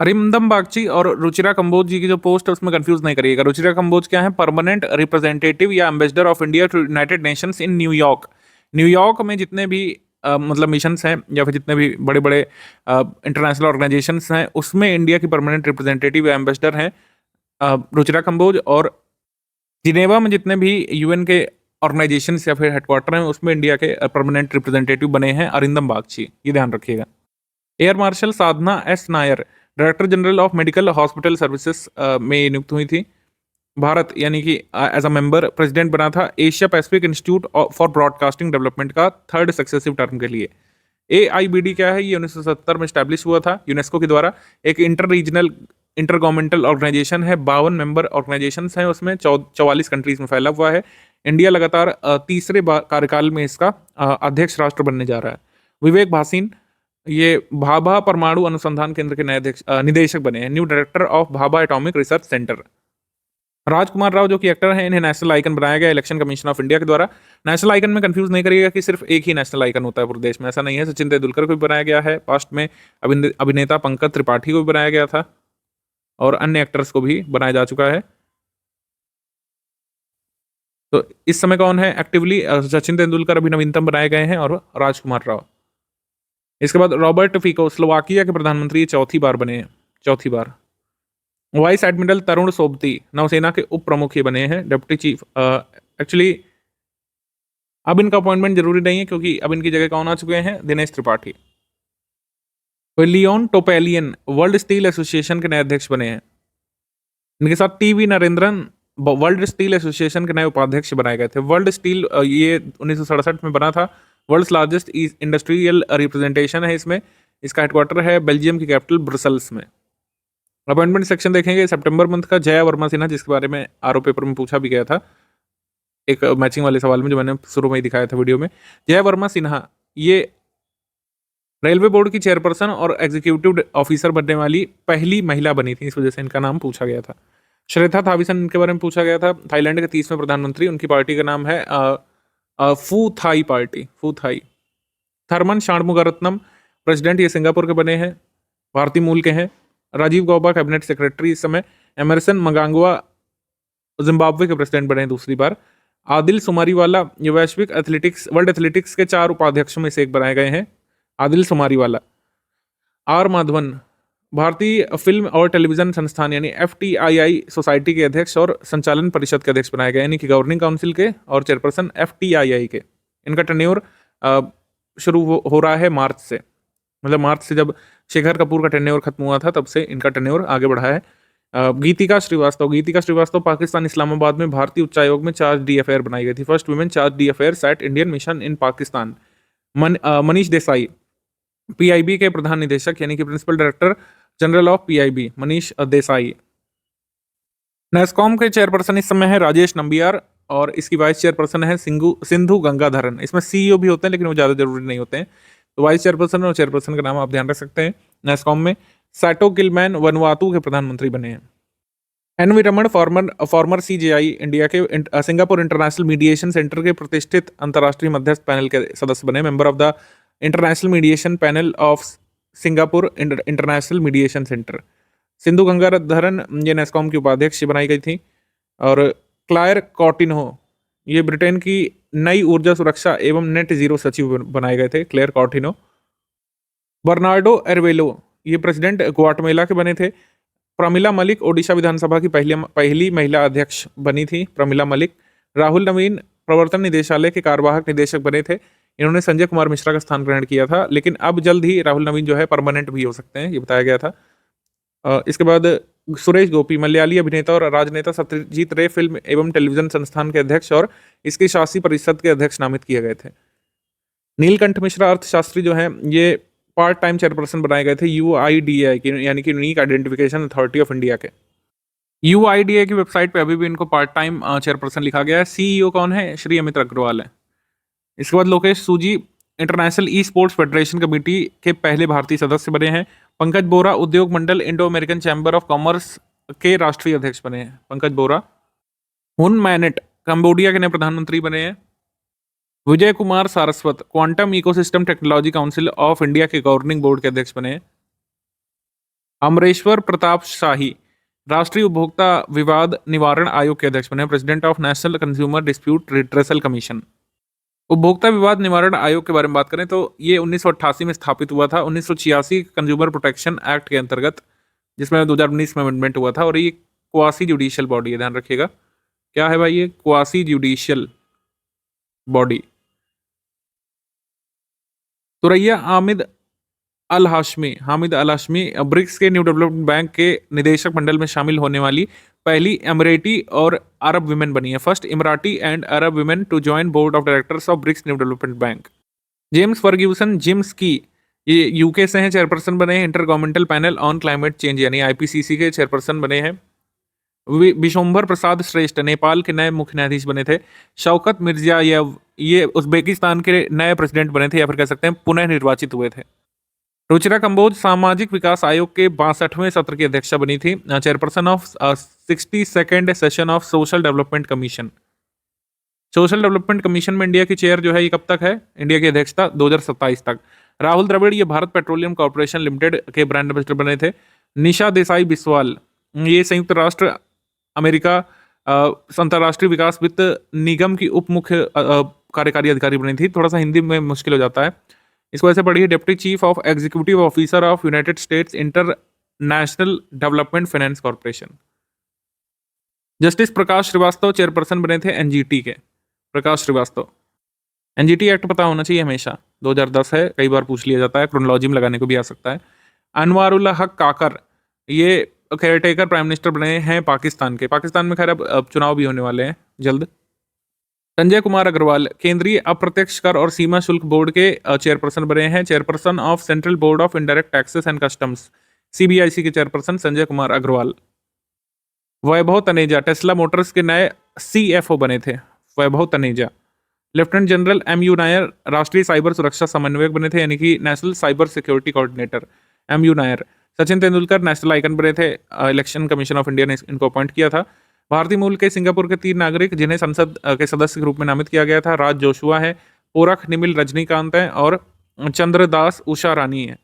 अरिंदम बागची और रुचिरा कंबोज जी की जो पोस्ट है उसमें कंफ्यूज नहीं करिएगा। रुचिरा कंबोज क्या है, परमानेंट रिप्रेजेंटेटिव या ambassador of India to United Nations in New York. New York में जितने भी मतलब मिशंस हैं या फिर जितने भी बड़े बड़े इंटरनेशनल ऑर्गेनाइजेशंस हैं उसमें इंडिया की परमानेंट रिप्रेजेंटेटिव या एम्बेसडर हैं रुचिरा कंबोज। और जिनेवा में जितने भी यूएन के ऑर्गेनाइजेशंस या फिर हेडक्वार्टर हैं उसमें इंडिया के परमानेंट रिप्रेजेंटेटिव बने हैं अरिंदम बागची, ये ध्यान रखिएगा। Air marshal Sadhana S Nair director general of medical hospital services में नियुक्त हुई थी। भारत यानी कि एज अ मेंबर प्रेसिडेंट बना था Asia Pacific institute for broadcasting development का 3rd सक्सेसिव टर्म के लिए। AIBD क्या है, ये 1970 में स्टैब्लिश हुआ था यूनेस्को के द्वारा। एक inter regional intergovernmental organisation है, 52 मेंबर ऑर्गेनाइजेशन हैं उसमें, 44 कंट्रीज में फैला हुआ है। इंडिया लगातार तीसरे कार्यकाल में इसका अध्यक्ष राष्ट्र बनने जा रहा है। विवेक भासीन ये भाभा परमाणु अनुसंधान केंद्र के नए निदेशक बने हैं, new director of Bhabha atomic research centre. Rajkumar Rao जो कि एक्टर हैं, इन्हें नेशनल आइकन बनाया गया इलेक्शन कमीशन ऑफ इंडिया के द्वारा। नेशनल आइकन में कंफ्यूज नहीं करिएगा कि सिर्फ एक ही नेशनल आइकन होता है पूरे देश में, ऐसा नहीं है। सचिन तेंदुलकर को भी बनाया गया है, पास्ट में अभिनेता पंकज त्रिपाठी को भी बनाया गया था और अन्य एक्टर्स को भी बनाया जा चुका है। तो इस समय कौन है एक्टिवली, सचिन तेंदुलकर अभी नवीनतम बनाए गए हैं और राजकुमार राव। इसके बाद रॉबर्ट फिको स्लोवाकिया के प्रधानमंत्री चौथी बार बने हैं, चौथी बार। वाइस एडमिरल तरुण सोबती नौसेना के उप प्रमुख ये बने हैं, डिप्टी चीफ। एक्चुअली अब इनका अपॉइंटमेंट जरूरी नहीं है क्योंकि अब इनकी जगह कौन आ चुके हैं, दिनेश त्रिपाठी। तो लियोन टोपेलियन वर्ल्ड स्टील एसोसिएशन के नए अध्यक्ष बने हैं। इनके साथ TV Narendran world steel association के नए उपाध्यक्ष बनाए गए थे। वर्ल्ड स्टील ये 1967 में बना था, वर्ल्ड्स लार्जेस्ट इंडस्ट्रियल रिप्रेजेंटेशन है इसमें। इसका हेडक्वार्टर है बेल्जियम की कैपिटल ब्रसल्स में। अपॉइंटमेंट सेक्शन देखेंगे सितंबर मंथ का जया वर्मा सिन्हा, जिसके बारे में आरओ पेपर में पूछा भी गया था एक मैचिंग वाले सवाल में जो मैंने शुरू में ही दिखाया था वीडियो में। जया वर्मा सिन्हा ये रेलवे बोर्ड की चेयरपर्सन और एग्जीक्यूटिव ऑफिसर बनने वाली पहली महिला बनी थी, इस वजह से इनका नाम पूछा गया था। श्रेथा थाविसन इनके बारे में पूछा गया था, थाईलैंड के 30वें प्रधानमंत्री, उनकी पार्टी का नाम है फू थाई पार्टी, फू थाई। थर्मन शाणमुगारत्नम प्रेसिडेंट ये सिंगापुर के बने हैं, भारतीय मूल के हैं। राजीव गौबा कैबिनेट सेक्रेटरी इस समय। एमरसन मंगांगवा जिम्बाब्वे के प्रेसिडेंट बने हैं दूसरी बार। आदिल सुमारीवाला ये वैश्विक एथलेटिक्स वर्ल्ड एथलेटिक्स के 4 उपाध्यक्षों में से एक बनाए गए हैं, आदिल सुमारीवाला। आर माधवन भारतीय फिल्म और टेलीविजन संस्थान यानी FTII सोसाइटी के अध्यक्ष और संचालन परिषद के अध्यक्ष बनाए गए, यानी कि गवर्निंग काउंसिल के और चेयरपर्सन FTII के। इनका टेन्योर शुरू हो रहा है मार्च से, मतलब मार्च से जब शेखर कपूर का टेन्योर खत्म हुआ था तब से इनका टेन्योर आगे बढ़ा है। गीतिका श्रीवास्तव पाकिस्तान इस्लामाबाद में भारतीय उच्चायोग में चार्ज डी अफेयर बनाई गई थी, first women charge d'affaires at Indian mission in Pakistan. Manish Desai PIB के प्रधान निदेशक यानी कि principal director general of PIB Manish Desai. NASSCOM के चेयरपर्सन इस समय है राजेश नंबियार और इसकी वाइस चेयरपर्सन है सिंधु गंगाधरन। इसमें CEO भी होते हैं लेकिन वो ज़्यादा जरूरी नहीं होते हैं, तो वाइस चेयरपर्सन और चेयरपर्सन का नाम आप ध्यान रख सकते हैं। नेस्कॉम में सैटो गिलमैन वनवातु के प्रधानमंत्री बने हैं। NV Raman farmer CJI India के सिंगापुर इंटरनेशनल मीडिएशन सेंटर के प्रतिष्ठित अंतर्राष्ट्रीय मध्यस्थ पैनल के सदस्य बने, member of the international mediation panel of Singapore international mediation centre. Sindhu Gangadharan ये नेस्कॉम की उपाध्यक्ष बनाई गई थी। और क्लायर कॉर्टिन्हो ये ब्रिटेन की नई ऊर्जा सुरक्षा एवं नेट जीरो सचिव बनाए गए थे, क्लेयर कॉर्टिन्हो। बर्नार्डो एरवेलो ये प्रेसिडेंट ग्वाटेमाला के बने थे। प्रमिला मलिक ओडिशा विधानसभा की पहली महिला अध्यक्ष बनी थी, प्रमिला मलिक। राहुल नवीन प्रवर्तन निदेशालय के कार्यवाहक निदेशक बने थे, इन्होंने संजय कुमार मिश्रा का स्थान ग्रहण किया था, लेकिन अब जल्द ही राहुल नवीन जो है परमानेंट भी हो सकते हैं, ये बताया गया था। इसके बाद सुरेश गोपी मलयाली अभिनेता और राजनेता सत्यजीत रे फिल्म एवं टेलीविजन संस्थान के अध्यक्ष और इसकी शासी परिषद के अध्यक्ष नामित किए गए थे। नीलकंठ मिश्रा अर्थशास्त्री जो है ये पार्ट टाइम चेयरपर्सन बनाए गए थे UIDAI की, यानी कि unique identification authority of India के। UIDAI की वेबसाइट पे अभी भी इनको पार्ट टाइम चेयरपर्सन लिखा गया है। CEO कौन है? श्री अमित अग्रवाल है। इसके बाद Lokesh Suji international e sports federation committee के पहले भारतीय सदस्य बने हैं। पंकज बोरा उद्योग मंडल Indo American chamber of commerce के राष्ट्रीय अध्यक्ष बने हैं, पंकज बोरा। हुन मैनेट कंबोडिया के नए प्रधानमंत्री बने हैं। Vijay Kumar Saraswat quantum ecosystem technology council of India के गवर्निंग बोर्ड के अध्यक्ष बने हैं। अमरेश्वर प्रताप शाही राष्ट्रीय उपभोक्ता विवाद निवारण आयोग के अध्यक्ष बने, president of national consumer dispute redressal commission. उपभोक्ता विवाद निवारण आयोग के बारे में बात करें तो ये 1988 में स्थापित हुआ था, 1986 कंज्यूमर प्रोटेक्शन एक्ट के अंतर्गत, जिसमें 2019 में अमेंडमेंट हुआ था। और ये क्वासी जुडिशियल बॉडी है, ध्यान रखिएगा क्या है भाई, ये क्वासी जुडिशियल बॉडी। तुरैया हामिद अल हाशमी ब्रिक्स के न्यू डेवलपमेंट बैंक के निदेशक मंडल में शामिल होने वाली पहली इमराती और अरब विमेन बनी है, first Emirati and Arab women to join board of directors of BRICS new development bank. James Ferguson Jim Skea ये UK से हैं, चेयरपर्सन बने हैं intergovernmental panel on climate change यानी IPCC के चेयरपर्सन बने हैं। विशंभर प्रसाद श्रेष्ठ नेपाल के नए मुख्य न्यायाधीश बने थे। शौकत मिर्जियायव ये उज्बेकिस्तान के नए प्रेसिडेंट बने थे, या फिर कह सकते हैं पुनः निर्वाचित हुए थे। रुचिरा कंबोज सामाजिक विकास आयोग के 62वें सत्र की अध्यक्षा बनी थी, chairperson of 62nd session of social development commission. Social development commission में इंडिया की चेयर जो है ये कब तक है, इंडिया की अध्यक्षता 2027 तक। राहुल द्रविड़ ये भारत पेट्रोलियम कॉर्पोरेशन लिमिटेड के ब्रांड एम्बेसडर बने थे। निशा देसाई बिस्वाल ये संयुक्त राष्ट्र अमेरिका अंतर्राष्ट्रीय विकास वित्त निगम की उप मुख्य कार्यकारी अधिकारी बनी थी, थोड़ा सा हिंदी में मुश्किल हो जाता है, इस वजह से पढ़िए। Deputy chief of executive officer of United States International Development Finance Corporation. Justice Prakash Srivastava chairperson बने थे NGT के, प्रकाश श्रीवास्तव। NGT एक्ट पता होना चाहिए हमेशा, 2010 है, कई बार पूछ लिया जाता है, क्रोनोलॉजी में लगाने को भी आ सकता है। अनवारुल हक काकर ये केयरटेकर प्राइम मिनिस्टर बने हैं पाकिस्तान के। पाकिस्तान में खैर अब चुनाव भी होने वाले हैं जल्द। संजय कुमार अग्रवाल केंद्रीय अप्रत्यक्ष कर और सीमा शुल्क बोर्ड के चेयरपर्सन बने हैं, chairperson of central board of indirect taxes and customs CBIC के चेयरपर्सन संजय कुमार अग्रवाल। वैभव तनेजा टेस्ला मोटर्स के नए CFO बने थे, Vaibhav Taneja. Lieutenant general MU Nair राष्ट्रीय साइबर सुरक्षा समन्वयक बने थे, यानी कि national cyber security coordinator MU Nair. Sachin Tendulkar national icon बने थे, इलेक्शन कमीशन ऑफ इंडिया ने इनको अपॉइंट किया था। भारतीय मूल के सिंगापुर के 3 नागरिक जिन्हें संसद के सदस्य के रूप में नामित किया गया था, राज जोशुआ है, पोरख निमिल रजनीकांत है और चंद्रदास उषा रानी है।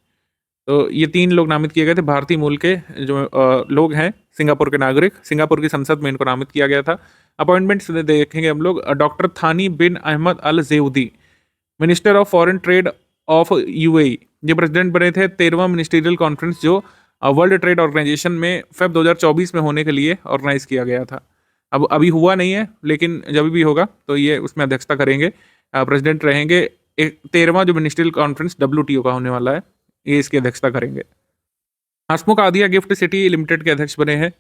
तो ये 3 लोग नामित किए गए थे, भारतीय मूल के जो लोग हैं, सिंगापुर के नागरिक। सिंगापुर की संसद में इनको नामित किया गया था। अपॉइंटमेंट्स देखेंगे हम लोग। Doctor Thani bin Ahmed Al Zeyoudi, minister of foreign trade of UAE, ये प्रेसिडेंट बने थे। 13वां मिनिस्ट्रियल कॉन्फ्रेंस जो वर्ल्ड ट्रेड ऑर्गेनाइजेशन में फेब 2024 में होने के लिए ऑर्गेनाइज किया गया था। अब अभी हुआ नहीं है, लेकिन जब भी होगा तो ये उसमें अध्यक्षता करेंगे, प्रेसिडेंट रहेंगे। 13वां जो मिनिस्ट्रियल कॉन्फ्रेंस WTO का होने वाला है, ये इसकी अध्यक्षता करेंगे। हसमुख आदिया गिफ्ट सिटी लिमिटेड के अध्यक्ष बने हैं।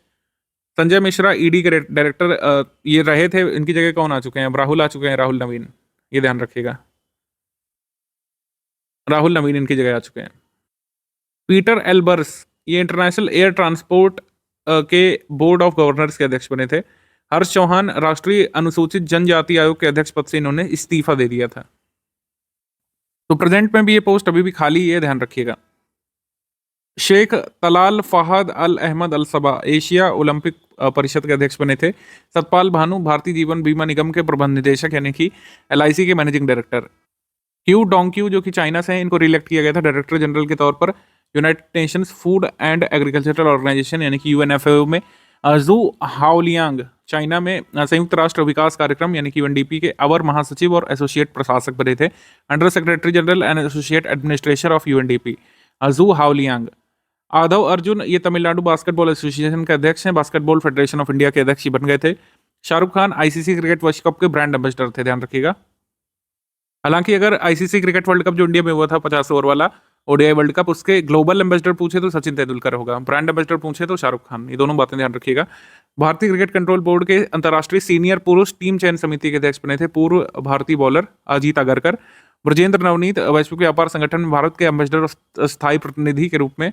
संजय मिश्रा ईडी के डायरेक्टर ये रहे थे, इनकी जगह कौन आ चुके हैं? राहुल आ चुके हैं, राहुल नवीन, ये ध्यान रखिएगा, राहुल नवीन इनकी जगह आ चुके हैं। पीटर एल्बर्स, ये इंटरनेशनल एयर ट्रांसपोर्ट के बोर्ड ऑफ गवर्नर्स के अध्यक्ष बने थे। हर्ष चौहान राष्ट्रीय अनुसूचित जनजाति आयोग के अध्यक्ष पद से इन्होंने इस्तीफा दे दिया था। तो प्रेजेंट में भी ये पोस्ट अभी भी खाली है, ध्यान रखिएगा। शेख तलाल फहद अल अहमद अल सबा एशिया ओलंपिक परिषद के अध्यक्ष बने थे। सतपाल भानु भारतीय जीवन बीमा निगम के प्रबंध निदेशक यानी कि LIC के मैनेजिंग डायरेक्टर। क्यू डोंगक्यू जो कि चाइना से हैं, इनको रिलेक्ट किया गया था डायरेक्टर जनरल के तौर पर United Nations Food and Agricultural Organization यानी कि UNFAO में। जू हाओलियांग चाइना में संयुक्त राष्ट्र विकास कार्यक्रम यानी कि UNDP के अवर महासचिव और एसोसिएट प्रशासक बने थे। Under secretary general and associate administrator of UNDP जू हाओलियांग। आधव अर्जुन, ये तमिलनाडु बास्केटबॉल एसोसिएशन के अध्यक्ष हैं, बास्केटबॉल फेडरेशन ऑफ इंडिया के अध्यक्ष ही बन गए थे। Shahrukh Khan ICC cricket world cup के ब्रांड एम्बेसडर थे, ध्यान रखिएगा। हालांकि अगर ICC क्रिकेट वर्ल्ड कप जो इंडिया में हुआ था 50 ओवर वाला ODI वर्ल्ड कप, उसके ग्लोबल एम्बेसडर पूछे तो सचिन तेंदुलकर होगा, ब्रांड एम्बेसडर पूछे तो शाहरुख खान, ये दोनों बातें ध्यान रखिएगा। भारतीय क्रिकेट कंट्रोल बोर्ड के अंतर्राष्ट्रीय सीनियर पुरुष टीम चयन समिति के अध्यक्ष बने थे पूर्व भारतीय बॉलर अजीत अगरकर। ब्रजेंद्र नवनीत वैश्विक व्यापार संगठन में भारत के एम्बेसडर स्थायी प्रतिनिधि के रूप में।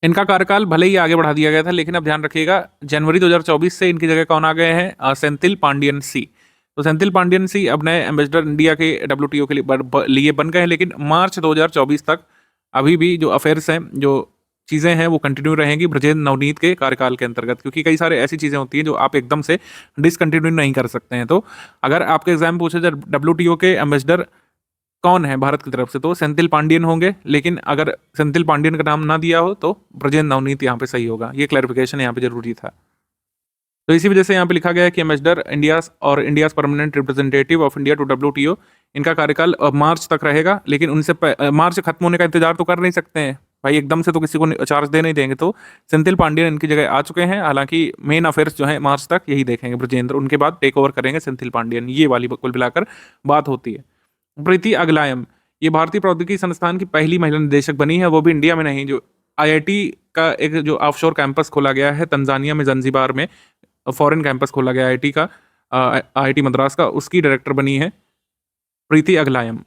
इनका कार्यकाल भले ही आगे बढ़ा दिया गया था, लेकिन अब ध्यान रखिएगा जनवरी 2024 से इनकी जगह कौन आ गए हैं? सेंथिल पांडियन सी। तो सेंथिल पांडियन सी अब नए एम्बेसडर इंडिया के WTO के लिए बन गए हैं, लेकिन मार्च 2024 तक अभी भी जो अफेयर्स हैं, जो चीज़ें हैं, वो कंटिन्यू रहेंगी ब्रजेंद्र नवनीत के कार्यकाल के अंतर्गत, क्योंकि कई सारे ऐसी चीज़ें होती हैं जो आप एकदम से डिसकंटिन्यू नहीं कर सकते हैं। तो अगर आपके एग्जाम पूछे जाए WTO के एम्बेसडर कौन है भारत की तरफ से, तो सेंथिल पांडियन होंगे, लेकिन अगर सेंथिल पांडियन का नाम ना दिया हो तो ब्रजेंद्र नवनीत यहाँ पे सही होगा। ये क्लैरिफिकेशन यहाँ पे जरूरी था। तो इसी वजह से यहाँ पे लिखा गया है कि एम्बेसडर इंडिया और India's permanent representative of India to WTO, इनका कार्यकाल मार्च तक रहेगा, लेकिन उनसे मार्च खत्म होने का इंतजार तो कर नहीं सकते हैं भाई, एकदम से तो किसी को चार्ज दे नहीं देंगे। तो सेंथिल पांडियन इनकी जगह आ चुके हैं। हालांकि मेन अफेयर्स जो है मार्च तक यही देखेंगे ब्रजेंद्र, उनके बाद टेक ओवर करेंगे सेंथिल पांडियन, ये वाली कुल मिलाकर बात होती है। प्रीति अगलायम, ये भारतीय प्रौद्योगिकी संस्थान की पहली महिला निदेशक बनी है, वो भी इंडिया में नहीं। जो IIT का एक जो ऑफशोर कैंपस खोला गया है तंजानिया में, जंजीबार में फॉरेन कैंपस खोला गया IIT का, IIT मद्रास का, उसकी डायरेक्टर बनी है प्रीति अगलायम।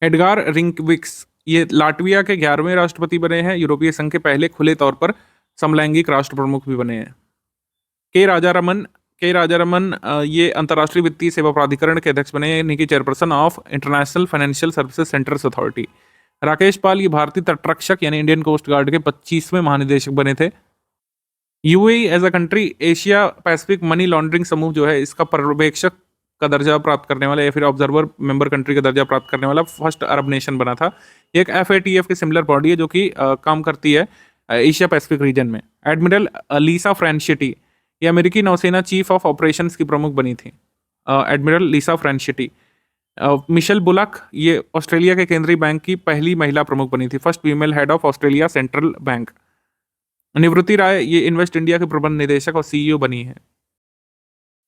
एडगार रिंकविक्स, ये लाटविया के 11वें राष्ट्रपति बने हैं, यूरोपीय संघ के पहले खुले तौर पर समलैंगिक राष्ट्र प्रमुख भी बने हैं। के राजारमन ये अंतर्राष्ट्रीय वित्तीय सेवा प्राधिकरण के अध्यक्ष बने हैं, यानी कि chairperson of international financial services centres authority. Rakesh Pal, ये भारतीय तटरक्षक यानी इंडियन कोस्ट गार्ड के 25वें महानिदेशक बने थे। UAE as a country Asia Pacific money laundering समूह जो है, इसका पर्यवेक्षक का दर्जा प्राप्त करने वाला या फिर ऑब्जर्वर मेंबर कंट्री का दर्जा प्राप्त करने वाला फर्स्ट अरब नेशन बना था। ये एक FATF की सिमिलर बॉडी है जो कि काम करती है एशिया पैसिफिक रीजन में। एडमिरल लीसा फ्रैंशिटी, ये अमेरिकी नौसेना चीफ ऑफ ऑपरेशंस की प्रमुख बनी थी, एडमिरल लीसा फ्रैंशिटी। मिशेल बुलक, ये ऑस्ट्रेलिया के केंद्रीय बैंक की पहली महिला प्रमुख बनी थी, first female head of Australia central bank. निवृत्ति राय, ये इन्वेस्ट इंडिया के प्रबंध निदेशक और CEO बनी है।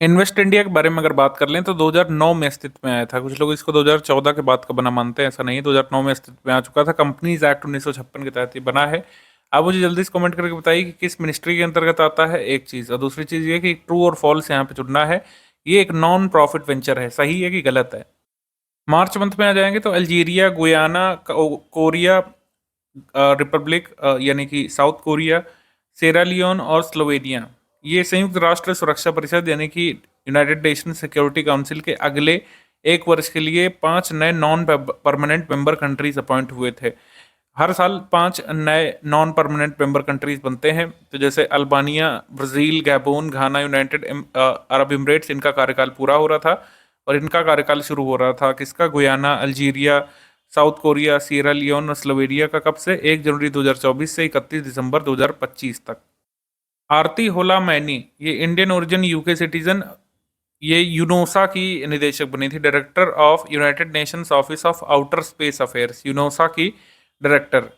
इन्वेस्ट इंडिया के बारे में अगर बात कर लें तो 2009 में अस्तित्व में आया था। कुछ लोग इसको 2014 के बाद का बना मानते हैं, ऐसा नहीं है, 2009 में अस्तित्व में आ चुका था। कंपनीज एक्ट 1956 के तहत ये बना है। आप मुझे जल्दी से कमेंट करके बताइए कि किस मिनिस्ट्री के अंतर्गत आता है, एक चीज़। और दूसरी चीज़ ये कि ट्रू और फॉल्स यहाँ पे चुनना है। ये एक नॉन प्रॉफिट वेंचर है, सही है कि गलत है। मार्च मंथ में आ जाएंगे तो अल्जीरिया, गुयाना, कोरिया रिपब्लिक यानी कि साउथ कोरिया, सेरा लियोन और स्लोवेनिया, ये संयुक्त राष्ट्र सुरक्षा परिषद यानी कि यूनाइटेड नेशन सिक्योरिटी काउंसिल के अगले 1 वर्ष के लिए 5 नए non permanent member countries appoint हुए थे। हर साल 5 नए नॉन परमानेंट मेंबर कंट्रीज बनते हैं। तो जैसे अल्बानिया, ब्राज़ील, गैबोन, घाना, यूनाइटेड अरब एमिरेट्स, इनका कार्यकाल पूरा हो रहा था और इनका कार्यकाल शुरू हो रहा था किसका? Guyana, Algeria, South Korea, Sierra Leone और स्लोवेनिया का कब से? 1 जनवरी 2024 से 31 दिसंबर 2025 तक। आरती होला मैनी, ये इंडियन ओरिजिन यूके सिटीजन, ये यूनोसा की निदेशक बनी थी, director of United Nations office of outer space affairs, UNOOSA की डायरेक्टर।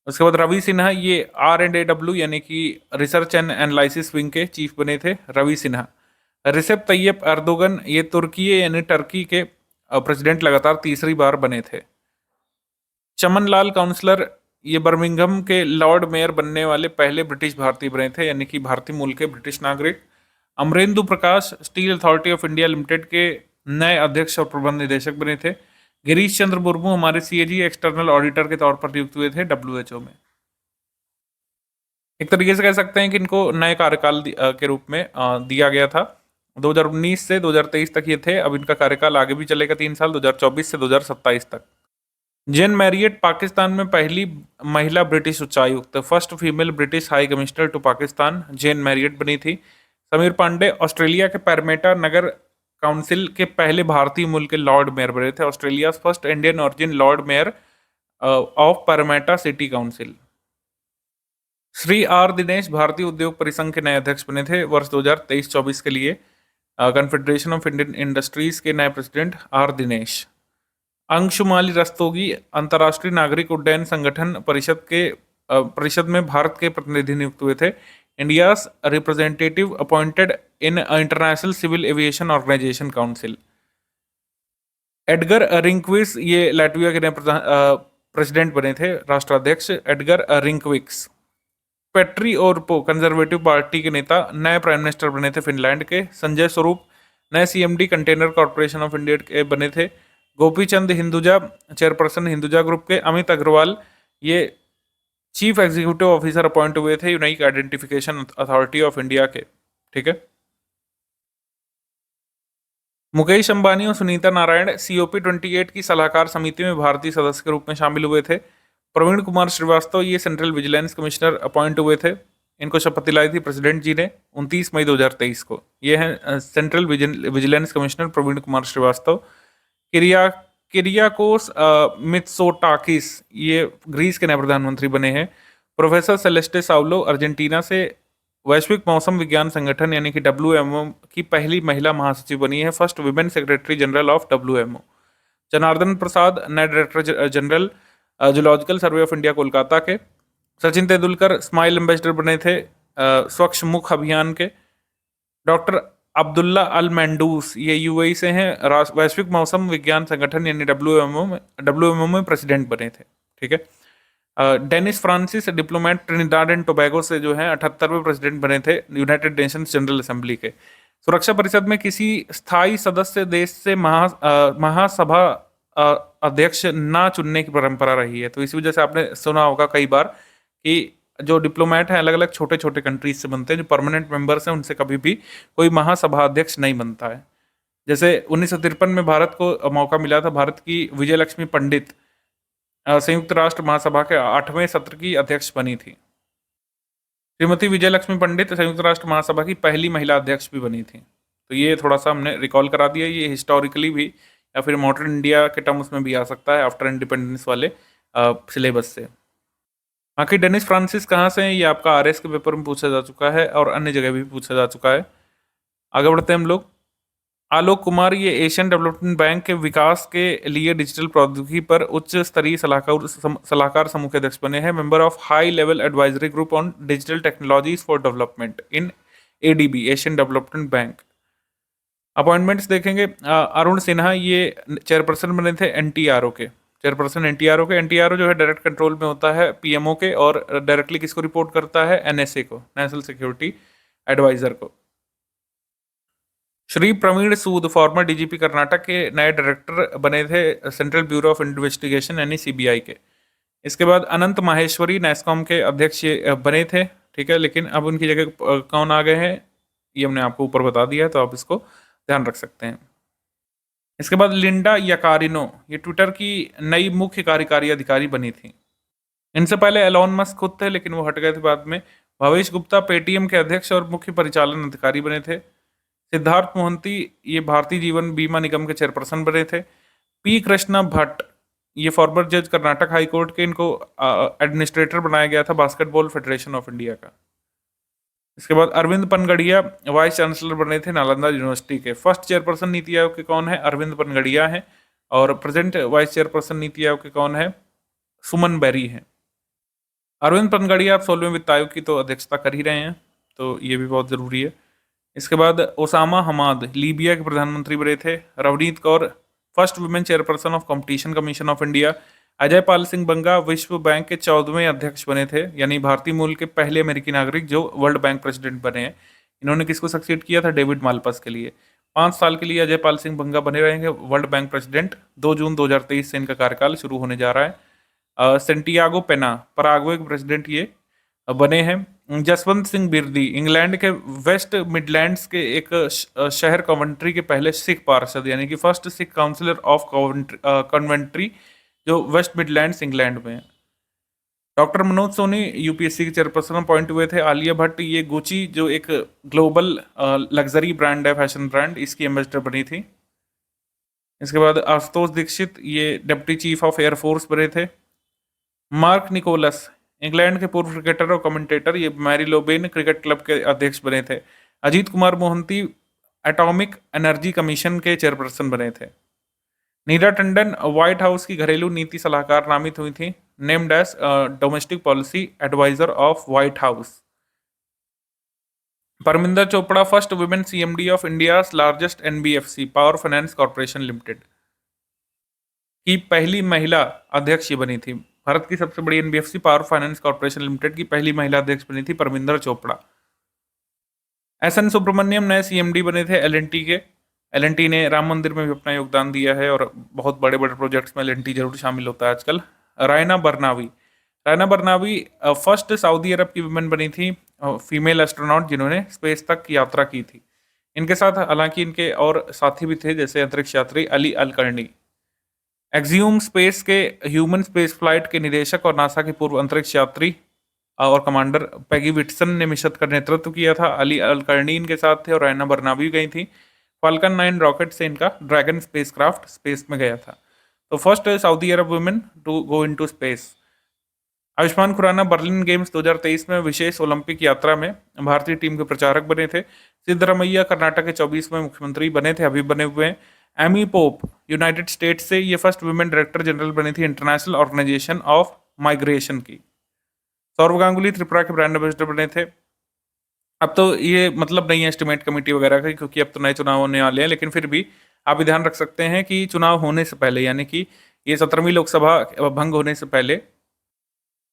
उसके बाद रवि सिन्हा, ये R&AW यानी कि रिसर्च एंड एनालिसिस विंग के चीफ बने थे, रवि सिन्हा। रिसेप तैयब अर्दोगन, ये तुर्की यानी टर्की के प्रेसिडेंट लगातार तीसरी बार बने थे। चमन लाल काउंसलर, ये बर्मिंघम के लॉर्ड मेयर बनने वाले पहले ब्रिटिश भारतीय बने थे, यानी कि भारतीय मूल के ब्रिटिश नागरिक। Amarendu Prakash, steel authority of India limited के नए अध्यक्ष और प्रबंध निदेशक बने थे। गिरीश चंद्र मुर्मू हमारे CAG एक्सटर्नल ऑडिटर के तौर पर नियुक्त हुए थे WHO में। एक तरीके से कह सकते हैं कि इनको नए कार्यकाल के रूप में दिया गया था। 2019 से 2023 तक ये थे, अब इनका कार्यकाल आगे भी चलेगा 3 साल, 2024 से 2027 तक। जेन मैरियट पाकिस्तान में पहली महिला ब्रिटिश उच्चायुक्त, first female British high commissioner to Pakistan, Jane Marriott बनी थी। समीर पांडे ऑस्ट्रेलिया के पैरमेटा नगर काउंसिल के पहले भारतीय मूल के लॉर्ड मेयर बने थे, Australia first Indian origin lord mayor of Parramatta city council. Shri R Dinesh भारतीय उद्योग परिसंघ के नए अध्यक्ष बने थे वर्ष 2023-24 के लिए। कॉन्फेडरेशन ऑफ इंडियन इंडस्ट्रीज के नए प्रेसिडेंट R दिनेश। अंशुमाली रस्तोगी अंतर्राष्ट्रीय नागरिक उड्डयन संगठन परिषद में भारत के प्रतिनिधि नियुक्त हुए थे, India representative appointed in international civil aviation organisation council. Edgars Rinkevics, ये लाटविया के नए प्रेसिडेंट बने थे, राष्ट्राध्यक्ष Edgars Rinkevics. Petteri Orpo conservative party के नेता नए प्राइम मिनिस्टर बने थे फिनलैंड के। संजय स्वरूप नए CMD container corporation of India के बने थे। गोपी चंद हिंदुजा चेयरपर्सन हिंदुजा ग्रुप के। अमित अग्रवाल, ये चीफ एग्जीक्यूटिव ऑफिसर अपॉइंट हुए थे unique identification authority of India के। ठीक है। मुकेश अंबानी और सुनीता नारायण COP28 की सलाहकार समिति में भारतीय सदस्य के रूप में शामिल हुए थे। प्रवीण कुमार श्रीवास्तव, ये सेंट्रल विजिलेंस कमिश्नर अपॉइंट हुए थे, इनको शपथ दिलाई थी प्रेसिडेंट जी ने 29 मई 2023 को। ये हैं central vigilance commissioner Praveen Kumar Srivastava. Kyriakos Mitsotakis, ये ग्रीस के नए प्रधानमंत्री बने हैं। प्रोफेसर सेलेस्टे साउलो अर्जेंटीना से वैश्विक मौसम विज्ञान संगठन यानी कि WMO की पहली महिला महासचिव बनी है, first women secretary general of WMO। Janardan Prasad नए director general zoological survey of India Kolkata के। सचिन तेंदुलकर स्माइल एम्बेसडर बने थे स्वच्छ मुख अभियान के। डॉक्टर अब्दुल्ला अल मैंडूस, ये UAE से हैं, वैश्विक मौसम विज्ञान संगठन यानी WMO में प्रेसिडेंट बने थे। ठीक है। Dennis Francis diplomat Trinidad and Tobago से जो है 78वें प्रेसिडेंट बने थे यूनाइटेड नेशंस जनरल असेंबली के। सुरक्षा परिषद में किसी स्थायी सदस्य देश से महासभा अध्यक्ष ना चुनने की परंपरा रही है, तो इसी वजह से आपने सुना होगा कई बार कि जो डिप्लोमेट हैं अलग अलग छोटे छोटे कंट्रीज से बनते हैं, जो परमानेंट मेंबर्स हैं उनसे कभी भी कोई महासभा अध्यक्ष नहीं बनता है। जैसे 1953 में भारत को मौका मिला था, भारत की विजय लक्ष्मी पंडित संयुक्त राष्ट्र महासभा के 8वें सत्र की अध्यक्ष बनी थी। श्रीमती विजय लक्ष्मी पंडित संयुक्त राष्ट्र महासभा की पहली महिला अध्यक्ष भी बनी थी। तो ये थोड़ा सा हमने रिकॉल करा दिया, ये हिस्टोरिकली भी या फिर मॉडर्न इंडिया के टर्म्स में भी आ सकता है आफ्टर इंडिपेंडेंस वाले सिलेबस से। बाकी डेनिस फ्रांसिस कहाँ से हैं, ये आपका RS के पेपर में पूछा जा चुका है और अन्य जगह भी पूछा जा चुका है। आगे बढ़ते हैं हम लोग। आलोक कुमार, ये एशियन डेवलपमेंट बैंक के विकास के लिए डिजिटल प्रौद्योगिकी पर उच्च स्तरीय सलाहकार समूह के अध्यक्ष बने हैं, member of high level advisory group on digital technologies for development in ADB Asian development bank. Appointments देखेंगे, अरुण सिन्हा ये चेयरपर्सन बने थे NTRO के, चेयरपर्सन NTRO के। NTRO जो है डायरेक्ट कंट्रोल में होता है PMO के और डायरेक्टली किसको रिपोर्ट करता है, NSA को, नेशनल सिक्योरिटी एडवाइजर को। श्री प्रवीण सूद फॉर्मर DGP कर्नाटक के नए डायरेक्टर बने थे सेंट्रल ब्यूरो ऑफ इन्वेस्टिगेशन यानी CBI के। इसके बाद अनंत माहेश्वरी NASSCOM के अध्यक्ष बने थे, ठीक है, लेकिन अब उनकी जगह कौन आ गए हैं ये हमने आपको ऊपर बता दिया है, तो आप इसको ध्यान रख सकते हैं। इसके बाद लिंडा याकारिनो, ये ट्विटर की नई मुख्य कार्यकारी अधिकारी बनी थी। इनसे पहले एलॉन मस्क खुद थे, लेकिन वो हट गए थे बाद में। भवेश गुप्ता पेटीएम के अध्यक्ष और मुख्य परिचालन अधिकारी बने थे। सिद्धार्थ मोहंती, ये भारतीय जीवन बीमा निगम के चेयरपर्सन बने थे। P कृष्णा भट्ट, ये फॉर्मर जज कर्नाटक हाई कोर्ट के, इनको एडमिनिस्ट्रेटर बनाया गया था बास्केटबॉल फेडरेशन ऑफ इंडिया का। इसके बाद अरविंद पनगड़िया वाइस चांसलर बने थे नालंदा यूनिवर्सिटी के। फर्स्ट चेयरपर्सन नीति आयोग के कौन है? अरविंद पनगड़िया है। और present vice chairperson NITI Aayog के कौन है? सुमन बेरी है। अरविंद पनगड़िया आप 16वें वित्त आयोग की तो अध्यक्षता कर ही रहे हैं, तो ये भी बहुत जरूरी है। इसके बाद ओसामा हमाद लीबिया के प्रधानमंत्री बने थे। Ravneet Kaur first women chairperson of competition commission of India. Ajay Pal Singh Banga विश्व बैंक के 14वें अध्यक्ष बने थे, यानी भारतीय मूल के पहले अमेरिकी नागरिक जो वर्ल्ड बैंक प्रेसिडेंट बने हैं। इन्होंने किसको सक्सीड किया था? डेविड मालपास के लिए। 5 साल के लिए अजय पाल सिंह बंगा बने रहेंगे वर्ल्ड बैंक प्रेसिडेंट। 2 जून 2023 से इनका कार्यकाल शुरू होने जा रहा है। सेंटियागो पेना पराग्वे के प्रेसिडेंट ये बने हैं। जसवंत सिंह बिरदी इंग्लैंड के वेस्ट मिडलैंड्स के एक शहर कॉवेंट्री के पहले सिख पार्षद, यानी कि फर्स्ट सिख काउंसिलर ऑफ कॉन्वेंट्री जो वेस्ट मिडलैंड्स इंग्लैंड में है। डॉक्टर मनोज सोनी यूपीएससी के चेयरपर्सन अपॉइंट हुए थे। आलिया भट्ट ये गुची जो एक ग्लोबल लग्जरी ब्रांड है, फैशन ब्रांड, इसकी एम्बेसडर बनी थी। इसके बाद आशुतोष दीक्षित ये डिप्टी चीफ ऑफ एयरफोर्स बने थे। मार्क निकोलस इंग्लैंड के पूर्व क्रिकेटर और कमेंटेटर, ये मैरी लोबेन क्रिकेट क्लब के अध्यक्ष बने थे। Ajit Kumar Mohanty atomic energy commission के चेयरपर्सन बने थे। नीरा टंडन व्हाइट हाउस की घरेलू नीति सलाहकार नामित हुई थी, named as domestic policy adviser of White House. Parminder Chopra first women CMD of India largest NBFC Power Finance Corporation Limited की पहली महिला अध्यक्ष बनी थी। भारत की सबसे बड़ी NBFC Power Finance Corporation Limited की पहली महिला अध्यक्ष बनी थी परमिंदर चोपड़ा। एसएन सुब्रमण्यम नए सीएमडी बने थे एलएनटी के। एलएनटी ने राम मंदिर में भी अपना योगदान दिया है और बहुत बड़े बड़े प्रोजेक्ट्स में एलएनटी जरूर शामिल होता है आजकल। रायना बरनावी फर्स्ट सऊदी अरब की वुमेन बनी थी, फीमेल एस्ट्रोनॉट जिन्होंने स्पेस तक की यात्रा की थी। इनके साथ हालांकि इनके और साथी भी थे, जैसे अंतरिक्ष यात्री अली अल कर्नी। एक्सियोम स्पेस के ह्यूमन स्पेस फ्लाइट के निदेशक और नासा के पूर्व अंतरिक्ष यात्री और कमांडर पैगी विटसन ने मिशन का नेतृत्व किया था। अली अल कर्नी इनके साथ थे और रायना बरनावी गई थी। फाल्कन 9 रॉकेट से इनका ड्रैगन स्पेसक्राफ्ट स्पेस में गया था। तो first Saudi Arab women to go into space. Ayushmann Khurrana Berlin games 2023 में विशेष ओलंपिक यात्रा में भारतीय टीम के प्रचारक बने थे। सिद्धरमैया कर्नाटक के 24वें मुख्यमंत्री बने थे, अभी बने हुए हैं। एमी पोप यूनाइटेड स्टेट्स से ये फर्स्ट वुमेन डायरेक्टर जनरल बनी थी इंटरनेशनल ऑर्गेनाइजेशन ऑफ माइग्रेशन की। सौरव गांगुली त्रिपुरा के ब्रांड एम्बेसडर बने थे। अब तो ये मतलब नहीं है एस्टिमेट कमेटी वगैरह का, क्योंकि अब तो नए चुनाव होने वाले हैं, लेकिन फिर भी आप भी ध्यान रख सकते हैं कि चुनाव होने से पहले, यानी कि ये 17वीं लोकसभा भंग होने से पहले,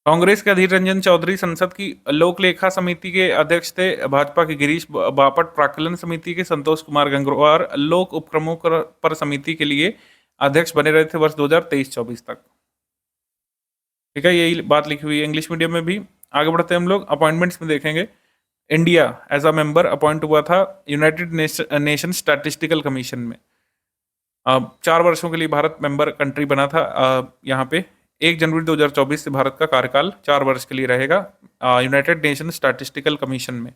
कांग्रेस के अधीर रंजन चौधरी संसद की लोक लेखा समिति के अध्यक्ष थे। भाजपा के गिरीश बापट प्राक्कलन समिति के, संतोष कुमार गंगवार लोक उपक्रमों पर समिति के लिए अध्यक्ष बने रहे थे वर्ष 2023-24 तक। ठीक है, यही बात लिखी हुई है इंग्लिश मीडियम में भी। आगे बढ़ते हैं हम लोग अपॉइंटमेंट्स में देखेंगे। India as a member appoint हुआ था यूनाइटेड नेशन स्टैटिस्टिकल कमीशन में। 4 वर्षों के लिए भारत मेंबर कंट्री बना था। यहाँ पे 1 जनवरी 2024 से भारत का कार्यकाल 4 वर्ष के लिए रहेगा यूनाइटेड नेशन स्टैटिस्टिकल कमीशन में।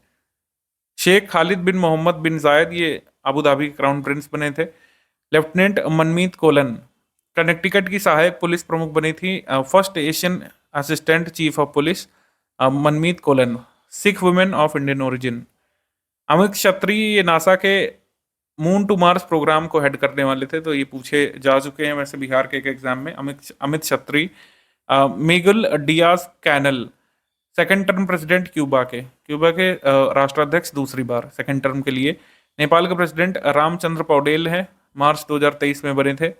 शेख खालिद बिन मोहम्मद बिन जायद ये अबू धाबी के क्राउन प्रिंस बने थे। लेफ्टिनेंट मनमीत कोलन कनेक्टिकट की सहायक पुलिस प्रमुख बनी थी। First Asian assistant chief of police Manmeet colon, Sikh women of Indian origin. Amit क्षत्री ये नासा के मून टू मार्स प्रोग्राम को हेड करने वाले थे, तो ये पूछे जा चुके हैं वैसे बिहार के एक एग्जाम में। अमित क्षत्री। Miguel Diaz Canel second term president Cuba के राष्ट्राध्यक्ष दूसरी बार सेकंड टर्म के लिए। नेपाल के प्रेसिडेंट रामचंद्र पौडेल हैं, मार्च 2023 में बने थे।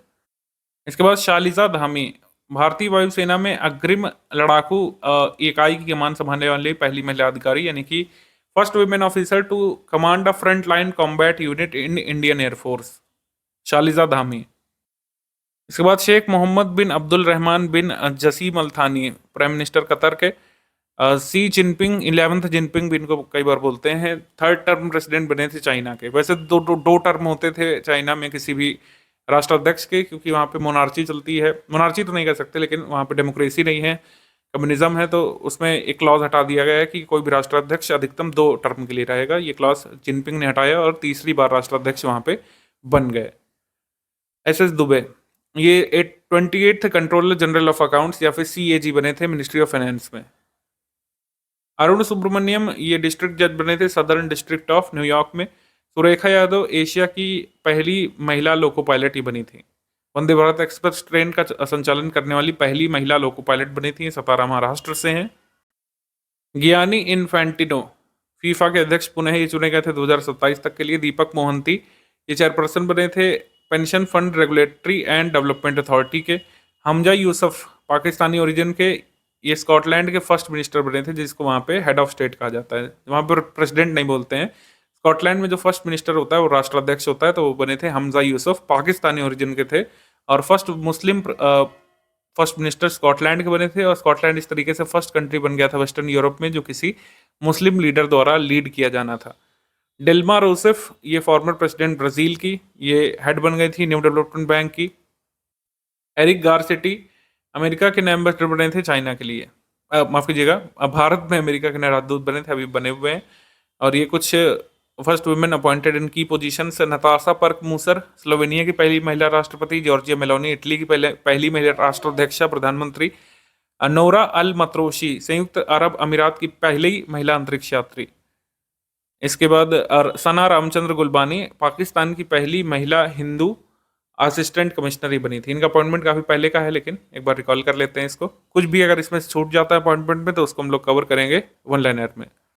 इसके बाद शालिजा धामी भारतीय वायुसेना में अग्रिम लड़ाकू इकाई की कमान संभालने वाली पहली महिला अधिकारी, यानी कि first women officer to command a front line combat unit in Indian air force, Shaliza Dhami. इसके बाद शेख मोहम्मद बिन अब्दुल रहमान बिन जसीम अल थानी प्राइम मिनिस्टर कतर के। सी जिनपिंग 11th जिनपिंग भी इनको कई बार बोलते हैं, 3rd टर्म प्रेसिडेंट बने थे चाइना के। वैसे दो टर्म होते थे चाइना में किसी भी राष्ट्राध्यक्ष के, क्योंकि वहाँ पे मोनार्ची चलती है। मोनार्ची तो नहीं कह सकते, लेकिन वहाँ पे डेमोक्रेसी नहीं है, कम्युनिज्म है, तो उसमें एक क्लॉज हटा दिया गया है कि कोई भी राष्ट्राध्यक्ष अधिकतम 2 टर्म के लिए रहेगा। ये क्लॉज जिनपिंग ने हटाया और तीसरी बार राष्ट्राध्यक्ष वहाँ पे बन गए। एस दुबे ये 28th controller general of accounts या फिर CAG बने थे मिनिस्ट्री ऑफ फाइनेंस में। अरुण सुब्रमण्यम ये डिस्ट्रिक्ट जज बने थे सदर्न डिस्ट्रिक्ट ऑफ न्यूयॉर्क में। सुरेखा यादव एशिया की पहली महिला लोको पायलट ही बनी थी। वंदे भारत एक्सप्रेस ट्रेन का संचालन करने वाली पहली महिला लोको पायलट बनी थी, सतारा महाराष्ट्र से हैं। गियानी इन्फेंटिनो फीफा के अध्यक्ष पुनः ये चुने गए थे 2027 तक के लिए। दीपक मोहंती ये चेयरपर्सन बने थे pension fund regulatory and development authority के। हमजा यूसुफ पाकिस्तानी ओरिजिन के, ये स्कॉटलैंड के फर्स्ट मिनिस्टर बने थे, जिसको वहाँ पे हेड ऑफ स्टेट कहा जाता है, वहाँ पर प्रेसिडेंट नहीं बोलते हैं। स्कॉटलैंड में जो फर्स्ट मिनिस्टर होता है वो राष्ट्राध्यक्ष होता है, तो वो बने थे हमजा यूसुफ, पाकिस्तानी ओरिजिन के थे और first Muslim first minister Scotland के बने थे। और स्कॉटलैंड इस तरीके से फर्स्ट कंट्री बन गया था वेस्टर्न यूरोप में जो किसी मुस्लिम लीडर द्वारा लीड किया जाना था। डिल्मा रूसेफ ये फॉर्मर प्रेसिडेंट ब्राजील की, ये हेड बन गई थी न्यू डेवलपमेंट बैंक की। एरिक गारसेटी अमेरिका के नए एम्बेसडर बने थे चाइना के लिए, माफ कीजिएगा, भारत में अमेरिका के नए राजदूत बने थे, अभी बने हुए हैं। और ये कुछ फर्स्ट वुमेन अपॉइंटेड इन की पोजीशंस: नताशा पर्क मूसर स्लोवेनिया की पहली महिला राष्ट्रपति, जॉर्जिया मेलोनी इटली की पहली महिला राष्ट्राध्यक्षा प्रधानमंत्री, नोरा अल मतरोशी संयुक्त अरब अमीरात की पहली महिला अंतरिक्ष यात्री। इसके बाद सना रामचंद्र गुलबानी पाकिस्तान की पहली महिला हिंदू असिस्टेंट कमिश्नर ही बनी थी। इनका अपॉइंटमेंट काफी पहले का है, लेकिन एक बार रिकॉल कर लेते हैं इसको। कुछ भी अगर इसमें छूट जाता है अपॉइंटमेंट में तो उसको हम लोग कवर करेंगे वन लाइनर में।